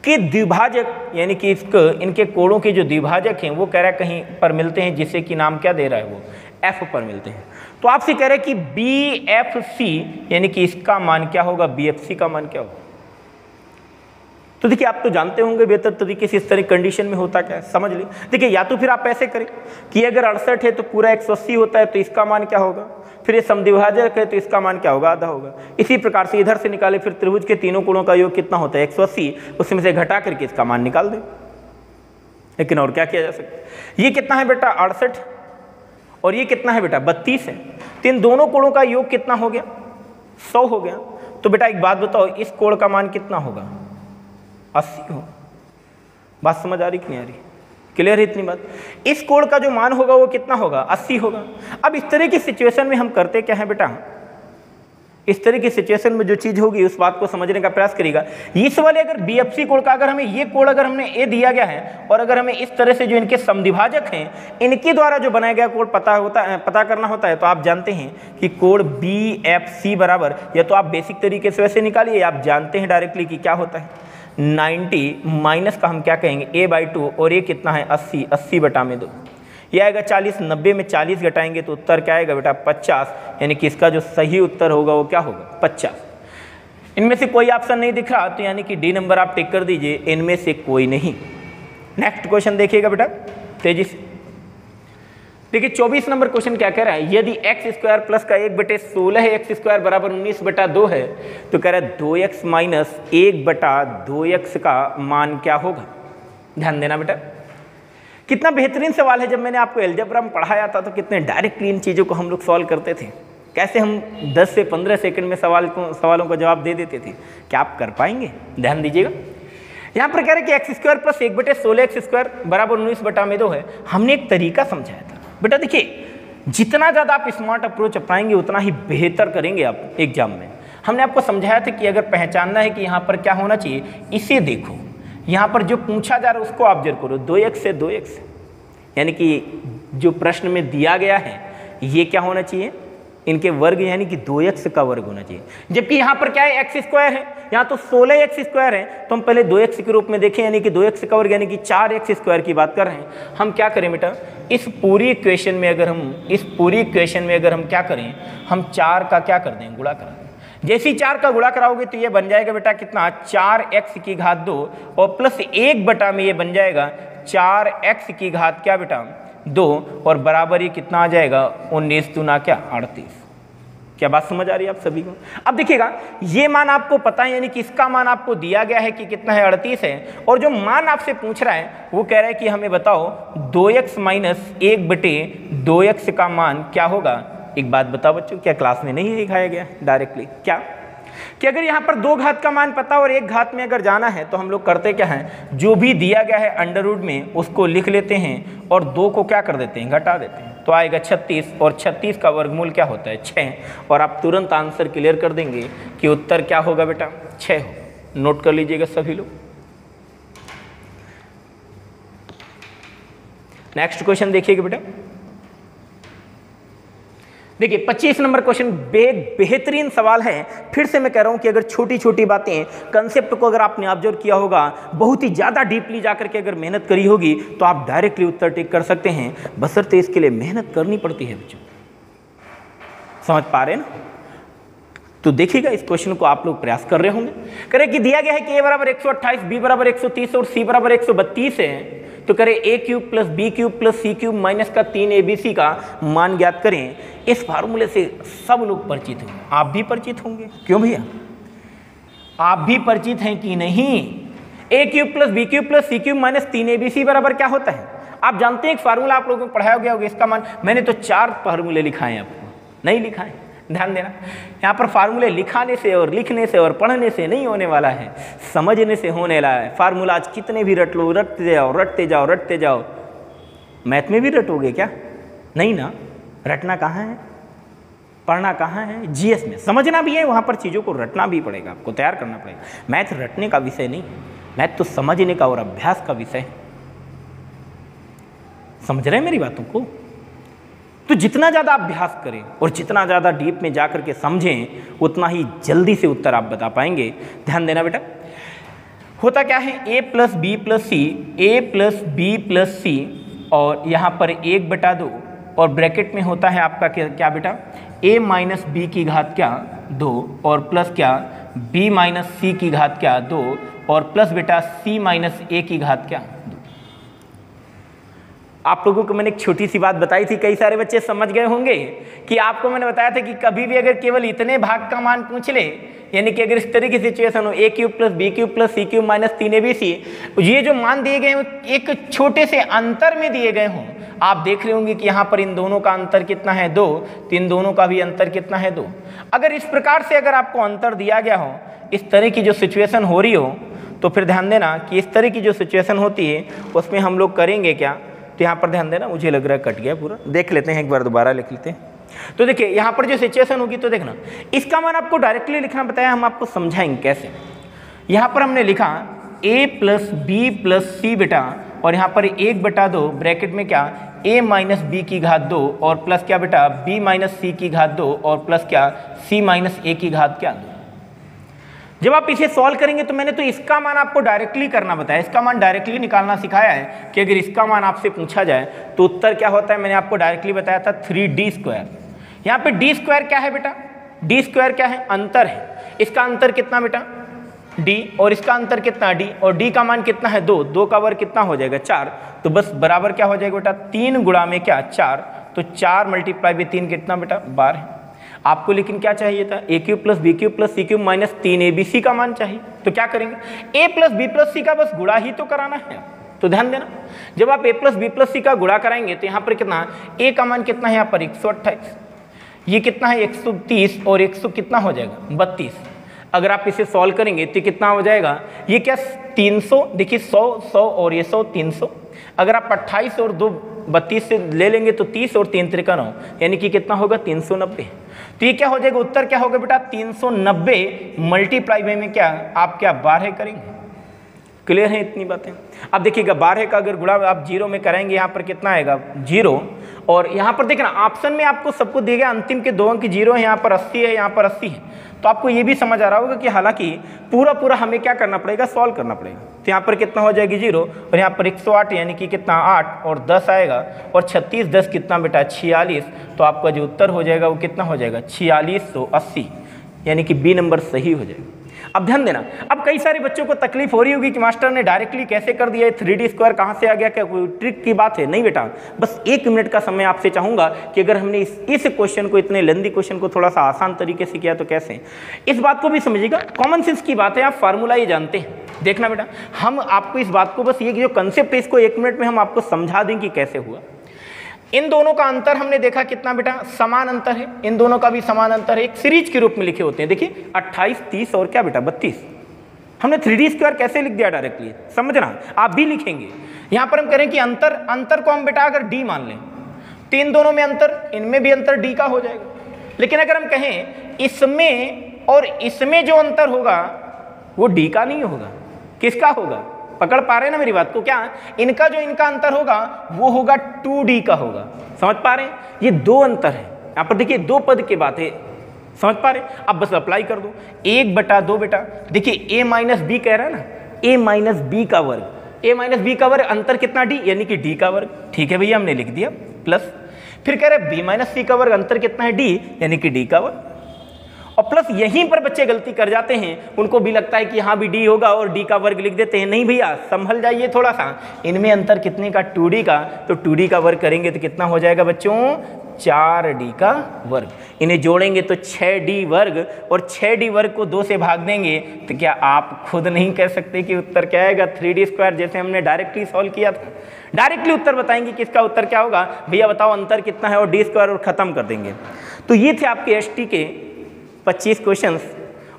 कि द्विभाजक, यानी कि इनके कोणों के जो द्विभाजक हैं वो कह रहा है कहीं पर मिलते हैं, जिसे कि नाम क्या दे रहा है वो F पर मिलते हैं। तो आपसे कह रहे हैं कि BFC यानी कि इसका मान क्या होगा, BFC का मान क्या होगा। तो देखिए आप तो जानते होंगे बेहतर तरीके से इस तरह कंडीशन में होता क्या है, समझ ली। देखिए या तो फिर आप ऐसे करें कि अगर 68 है तो पूरा 180 होता है, तो इसका मान क्या होगा, फिर ये समद्विभाजक है तो इसका मान क्या होगा, आधा होगा। इसी प्रकार से इधर से निकाले, फिर त्रिभुज के तीनों कोणों का योग कितना होता है 180, उसमें से घटा करके इसका मान निकाल दे। लेकिन और क्या किया जा सकता है, ये कितना है बेटा 68 और ये कितना है बेटा 32 है, तो इन दोनों कोणों का योग कितना हो गया 100 हो गया। तो बेटा एक बात बताओ, इस कोण का मान कितना होगा 80 हो। बात समझ आ रही कि नहीं आ रही, क्लियर है इतनी बात। इस कोण का जो मान होगा वो कितना होगा 80 होगा। अब इस तरह की सिचुएशन में हम करते क्या है बेटा, इस तरह की सिचुएशन में जो चीज होगी उस बात को समझने का प्रयास करिएगा। इस वाले अगर बीएफसी कोण का अगर हमें ये कोण अगर हमने ए दिया गया है और अगर हमें इस तरह से जो इनके समद्विभाजक हैं इनके द्वारा जो बनाया गया कोण पता करना होता है, तो आप जानते हैं कि कोण BFC बराबर, या तो आप बेसिक तरीके से वैसे निकालिए, आप जानते हैं डायरेक्टली कि क्या होता है 90 माइनस का हम क्या कहेंगे a/2 और ये कितना है 80, 80 बटा में 2, ये आएगा 40, 90 में 40 घटाएंगे तो उत्तर क्या आएगा बेटा 50, यानी कि इसका जो सही उत्तर होगा वो क्या होगा 50। इनमें से कोई ऑप्शन नहीं दिख रहा तो यानी कि डी नंबर आप टिक कर दीजिए, इनमें से कोई नहीं। नेक्स्ट क्वेश्चन देखिएगा बेटा तेजी से। देखिए 24 नंबर क्वेश्चन क्या कह रहा है, यदि एक्स स्क्वायर प्लस का 1/16 है, एक्स स्क्वायर बराबर 19/2 है, तो कह रहा है 2x माइनस 1/2x का मान क्या होगा। ध्यान देना बेटा, कितना बेहतरीन सवाल है। जब मैंने आपको अलजेब्रा में पढ़ाया था तो कितने डायरेक्टली इन चीज़ों को हम लोग सॉल्व करते थे, कैसे हम 10 से 15 सेकंड में सवालों का जवाब दे देते थे। क्या आप कर पाएंगे? ध्यान दीजिएगा, यहाँ पर कह रहे हैं कि x square plus 1/16 x square बराबर 19/2 है। हमने एक तरीका समझाया था बेटा, देखिए जितना ज़्यादा आप स्मार्ट अप्रोच अपनाएंगे उतना ही बेहतर करेंगे आप एग्जाम में। हमने आपको समझाया था कि अगर पहचानना है कि यहाँ पर क्या होना चाहिए, इसे देखो, यहाँ पर जो पूछा जा रहा है उसको ऑब्जर्व करो, 2x से 2x, यानी कि जो प्रश्न में दिया गया है ये क्या होना चाहिए, इनके वर्ग यानी कि 2x का वर्ग होना चाहिए। जबकि यहाँ पर क्या है एक्स स्क्वायर है, यहाँ तो 16x स्क्वायर है, तो हम पहले 2x के रूप में देखें, यानी कि 2x का वर्ग यानी कि 4x स्क्वायर की बात कर रहे हैं। हम क्या करें बेटा, इस पूरी इक्वेशन में अगर हम क्या करें, हम 4 का क्या कर दें, गुणा कर दें। जैसे ही 4 का गुणा कराओगे तो ये बन जाएगा बेटा कितना 4x की घात 2 और प्लस 1 बटा में ये बन जाएगा 4x की घात क्या बेटा 2 और बराबर ये कितना आ जाएगा 19 दूना क्या 38। क्या बात समझ आ रही है आप सभी को? अब देखिएगा ये मान आपको पता है, यानी कि इसका मान आपको दिया गया है कि कितना है 38 है, और जो मान आपसे पूछ रहा है वो कह रहा है कि हमें बताओ 2x माइनस 1/2x का मान क्या होगा। एक बात बताओ बच्चों, क्या क्लास में नहीं दिखाया गया डायरेक्टली क्या, कि अगर यहाँ पर 2 घात का मान पता और 1 घात में अगर जाना है तो हम लोग करते क्या हैं, जो भी दिया गया है अंडर रूट में उसको लिख लेते हैं और 2 को क्या कर देते हैं, घटा देते हैं, तो आएगा 36 और 36 का वर्गमूल क्या होता है 6, और आप तुरंत आंसर क्लियर कर देंगे कि उत्तर क्या होगा बेटा 6 हो। नोट कर लीजिएगा सभी लोग। नेक्स्ट क्वेश्चन देखिएगा बेटा, देखिए 25 नंबर क्वेश्चन बेहतरीन सवाल है। फिर से मैं कह रहा हूं कि अगर छोटी छोटी बातें कंसेप्ट को अगर आपने ऑब्जर्व किया होगा, बहुत ही ज़्यादा डीपली जाकर के अगर मेहनत करी होगी तो आप डायरेक्टली उत्तर टिक कर सकते हैं, बशर्ते इसके लिए मेहनत करनी पड़ती है बच्चों। समझ पा रहे हैं ना? तो देखिएगा इस क्वेश्चन को आप लोग प्रयास कर रहे होंगे। करें कि दिया गया है कि a बराबर 128, b बराबर 130 और c बराबर 132 है, तो करें a³ plus b³ plus c³ minus का 3abc का मान ज्ञात करें। इस फार्मूले से सब लोग परिचित होंगे, आप भी परिचित होंगे, क्यों भैया आप भी परिचित हैं कि नहीं। a³ plus b³ plus c³ minus 3abc बराबर क्या होता है, आप जानते हैं एक फार्मूला आप लोगों को पढ़ाया गया होगा, इसका मान मैंने तो 4 फार्मूले लिखाए हैं, आपको नहीं लिखाए, ध्यान देना। यहाँ पर फार्मूले लिखाने से और लिखने से और पढ़ने से नहीं होने वाला है, समझने से होने वाला है। फार्मूला आज कितने भी रट लो, रटते जाओ। मैथ में भी रटोगे क्या? नहीं ना, रटना कहाँ है, पढ़ना कहाँ है, जीएस में समझना भी है, वहाँ पर चीज़ों को रटना भी पड़ेगा, आपको तैयार करना पड़ेगा। मैथ रटने का विषय नहीं, मैथ तो समझने का और अभ्यास का विषय है। समझ रहे हैं मेरी बातों को? तो जितना ज़्यादा अभ्यास करें और जितना ज़्यादा डीप में जाकर के समझें, उतना ही जल्दी से उत्तर आप बता पाएंगे। ध्यान देना बेटा, होता क्या है a plus B plus C, a plus B plus C, और यहाँ पर 1/2 और ब्रैकेट में होता है आपका क्या बेटा a माइनस बी की घात क्या 2 और प्लस क्या b माइनस सी की घात क्या 2 और प्लस बेटा c माइनस a की घात क्या 2। आप लोगों को मैंने एक छोटी सी बात बताई थी, कई सारे बच्चे समझ गए होंगे कि आपको मैंने बताया था कि कभी भी अगर केवल इतने भाग का मान पूछ ले, यानी कि अगर इस तरह की सिचुएशन हो a³ plus b³ plus c³ minus 3abc, ये जो मान दिए गए हों एक छोटे से अंतर में दिए गए हों, आप देख रहे होंगे कि यहाँ पर इन दोनों का अंतर कितना है 2, तो इन दोनों का भी अंतर कितना है 2। अगर इस प्रकार से अगर आपको अंतर दिया गया हो, इस तरह की जो सिचुएशन हो रही हो, तो फिर ध्यान देना कि इस तरह की जो सिचुएशन होती है उसमें हम लोग करेंगे क्या। तो यहाँ पर ध्यान देना, मुझे लग रहा है कट गया पूरा, देख लेते हैं एक बार दोबारा लिख लेते हैं। तो देखिए यहाँ पर जो सिचुएशन होगी, तो देखना इसका मान आपको डायरेक्टली लिखना बताया, हम आपको समझाएंगे कैसे। यहाँ पर हमने लिखा a प्लस बी प्लस सी बेटा, और यहाँ पर 1/2 ब्रैकेट में क्या a माइनस बी की घात 2 और प्लस क्या बेटा b माइनस सी की घात 2 और प्लस क्या c माइनस a की घात क्या 2। जब आप इसे सॉल्व करेंगे तो मैंने तो इसका मान आपको डायरेक्टली करना बताया, इसका मान डायरेक्टली निकालना सिखाया है कि अगर इसका मान आपसे पूछा जाए तो उत्तर क्या होता है। मैंने आपको डायरेक्टली बताया था 3d²। यहाँ पे d² क्या है बेटा, d² क्या है, अंतर है। इसका अंतर कितना बेटा d, और इसका अंतर कितना d, और d का मान कितना है 2, 2 का वर्ग कितना हो जाएगा 4, तो बस बराबर क्या हो जाएगा बेटा 3 गुणा में क्या 4, तो 4 मल्टीप्लाई बाई 3 कितना बेटा 12। आपको लेकिन क्या चाहिए था a³ + b³ + c³ minus 3abc का मान चाहिए। तो क्या करेंगे, a + b + c का बस गुणा ही तो कराना है। तो ध्यान देना, जब आप a + b + c का गुणा कराएंगे तो यहाँ पर कितना, a का मान कितना है यहाँ पर 128, ये कितना है 130, और 100 कितना हो जाएगा 32। अगर आप इसे सॉल्व करेंगे तो कितना हो जाएगा, ये क्या 300, देखिए 100 और ये 100 300। अगर आप 28 और 2 32 से ले लेंगे तो 30 और 3 × 9, यानी कि कितना होगा 390। तो ये क्या हो जाएगा, उत्तर क्या होगा बेटा 390 मल्टीप्लाई में क्या आप क्या 12 करेंगे। क्लियर है इतनी बातें। अब देखिएगा 12 का अगर गुणा आप 0 में करेंगे, यहाँ पर कितना आएगा 0, और यहाँ पर देखना ऑप्शन में आपको सबको दिया गया अंतिम के 2 अंक 0 है, यहाँ पर 80 है, यहाँ पर 80 है। तो आपको ये भी समझ आ रहा होगा कि हालांकि पूरा हमें क्या करना पड़ेगा, सॉल्व करना पड़ेगा। तो यहाँ पर कितना हो जाएगी 0, और यहाँ पर 108 यानी कि कितना 8 और 10 आएगा, और 36 10 कितना बेटा 46। तो आपका जो उत्तर हो जाएगा वो कितना हो जाएगा 4680, यानी कि बी नंबर सही हो जाएगा। अब ध्यान देना, अब कई सारे बच्चों को तकलीफ हो रही होगी कि मास्टर ने डायरेक्टली कैसे कर दिया, 3d² कहाँ से आ गया, क्या कोई ट्रिक की बात है। नहीं बेटा, बस 1 मिनट का समय आपसे चाहूंगा कि अगर हमने इस क्वेश्चन को, इतने लेंदी क्वेश्चन को थोड़ा सा आसान तरीके से किया तो कैसे, इस बात को भी समझिएगा। कॉमन सेंस की बात है, आप फार्मूला ये जानते हैं। देखना बेटा, हम आपको इस बात को बस ये जो कंसेप्ट है इसको 1 मिनट में हम आपको समझा दें कि कैसे हुआ। इन दोनों का अंतर हमने देखा कितना बेटा, समान अंतर है, इन दोनों का भी समान अंतर है, एक सीरीज के रूप में लिखे होते हैं। देखिए 28 30 और क्या बेटा 32। हमने 3d² कैसे लिख दिया डायरेक्टली, समझना, आप भी लिखेंगे। यहां पर हम करें कि अंतर को हम बेटा अगर d मान लें तो इन दोनों में अंतर, इनमें भी अंतर d का हो जाएगा। लेकिन अगर हम कहें इसमें और इसमें जो अंतर होगा वो d का नहीं होगा, किसका होगा, पकड़ पा रहे हैं ना मेरी बात को, क्या इनका अंतर होगा वो होगा 2d का होगा। समझ पा रहे हैं, ये 2 अंतर है यहाँ पर, देखिए 2 पद की बात है, समझ पा रहे हैं। अब बस अप्लाई कर दो 1/2 बेटा, देखिए a - b कह रहा है ना, a - b का वर्ग, a - b का वर्ग, अंतर कितना d, यानी कि d का वर्ग। ठीक है भैया, हमने लिख दिया प्लस, फिर कह रहे b - c का वर्ग, अंतर कितना है d, यानी कि d का वर्ग। और प्लस यहीं पर बच्चे गलती कर जाते हैं, उनको भी लगता है कि यहाँ भी d होगा और d का वर्ग लिख देते हैं। नहीं भैया, संभल जाइए थोड़ा सा, इनमें अंतर कितने का 2d का, तो 2d का वर्ग करेंगे तो कितना हो जाएगा बच्चों 4d का वर्ग। इन्हें जोड़ेंगे तो 6d वर्ग, और 6d वर्ग को 2 से भाग देंगे तो क्या आप खुद नहीं कह सकते कि उत्तर क्या आएगा 3d², जैसे हमने डायरेक्टली सॉल्व किया था। डायरेक्टली उत्तर बताएंगे कि इसका उत्तर क्या होगा, भैया बताओ अंतर कितना है, और d² और खत्म कर देंगे। तो ये थे आपके ST के 25 क्वेश्चंस,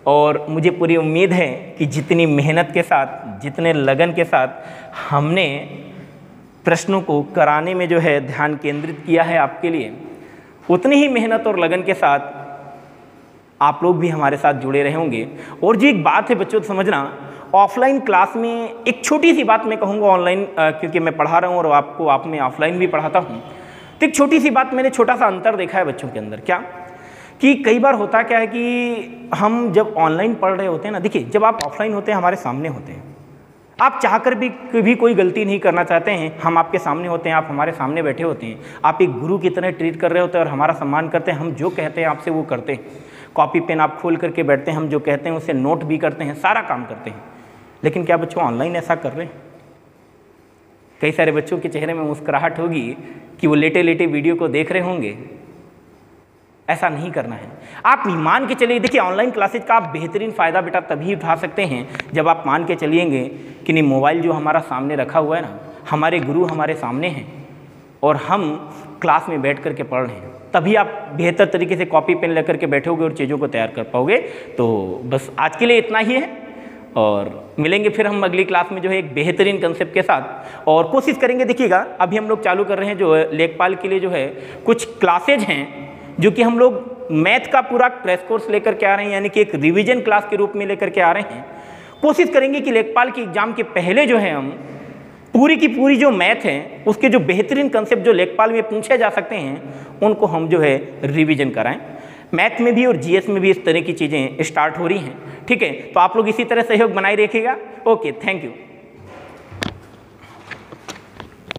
और मुझे पूरी उम्मीद है कि जितनी मेहनत के साथ, जितने लगन के साथ हमने प्रश्नों को कराने में जो है ध्यान केंद्रित किया है आपके लिए, उतनी ही मेहनत और लगन के साथ आप लोग भी हमारे साथ जुड़े रहे होंगे। और जो एक बात है बच्चों तो समझना, ऑफलाइन क्लास में एक छोटी सी बात मैं कहूँगा, ऑनलाइन क्योंकि मैं पढ़ा रहा हूँ और आप में ऑफलाइन भी पढ़ाता हूँ, तो एक छोटी सी बात मैंने छोटा सा अंतर देखा है बच्चों के अंदर। क्या कि कई बार होता क्या है कि हम जब ऑनलाइन पढ़ रहे होते हैं ना, देखिए जब आप ऑफलाइन होते हैं हमारे सामने होते हैं, आप चाहकर भी कोई गलती नहीं करना चाहते हैं, हम आपके सामने होते हैं, आप हमारे सामने बैठे होते हैं, आप एक गुरु की तरह ट्रीट कर रहे होते हैं और हमारा सम्मान करते हैं, हम जो कहते हैं आपसे वो करते हैं, कॉपी पेन आप खोल करके बैठते हैं, हम जो कहते हैं उसे नोट भी करते हैं, सारा काम करते हैं। लेकिन क्या बच्चों ऑनलाइन ऐसा कर रहे हैं? कई सारे बच्चों के चेहरे में मुस्कुराहट होगी कि वो लेटे लेटे वीडियो को देख रहे होंगे। ऐसा नहीं करना है। आप मान के चलिए, देखिए ऑनलाइन क्लासेज का आप बेहतरीन फ़ायदा बेटा तभी उठा सकते हैं जब आप मान के चलिएंगे कि नहीं मोबाइल जो हमारा सामने रखा हुआ है ना, हमारे गुरु हमारे सामने हैं और हम क्लास में बैठ कर के पढ़ रहे हैं, तभी आप बेहतर तरीके से कॉपी पेन लेकर के बैठोगे और चीज़ों को तैयार कर पाओगे। तो बस आज के लिए इतना ही है, और मिलेंगे फिर हम अगली क्लास में जो है एक बेहतरीन कंसेप्ट के साथ, और कोशिश करेंगे। देखिएगा अभी हम लोग चालू कर रहे हैं जो लेखपाल के लिए जो है कुछ क्लासेज हैं जो कि हम लोग मैथ का पूरा क्रैश कोर्स लेकर के आ रहे हैं, यानी कि एक रिवीजन क्लास के रूप में लेकर के आ रहे हैं। कोशिश करेंगे कि लेखपाल की एग्जाम के पहले जो है हम पूरी की पूरी जो मैथ है उसके जो बेहतरीन कंसेप्ट जो लेखपाल में पूछे जा सकते हैं उनको हम जो है रिवीजन कराएं। मैथ में भी और जीएस में भी इस तरह की चीज़ें स्टार्ट हो रही हैं। ठीक है, तो आप लोग इसी तरह सहयोग बनाए रखिएगा। Okay, thank you.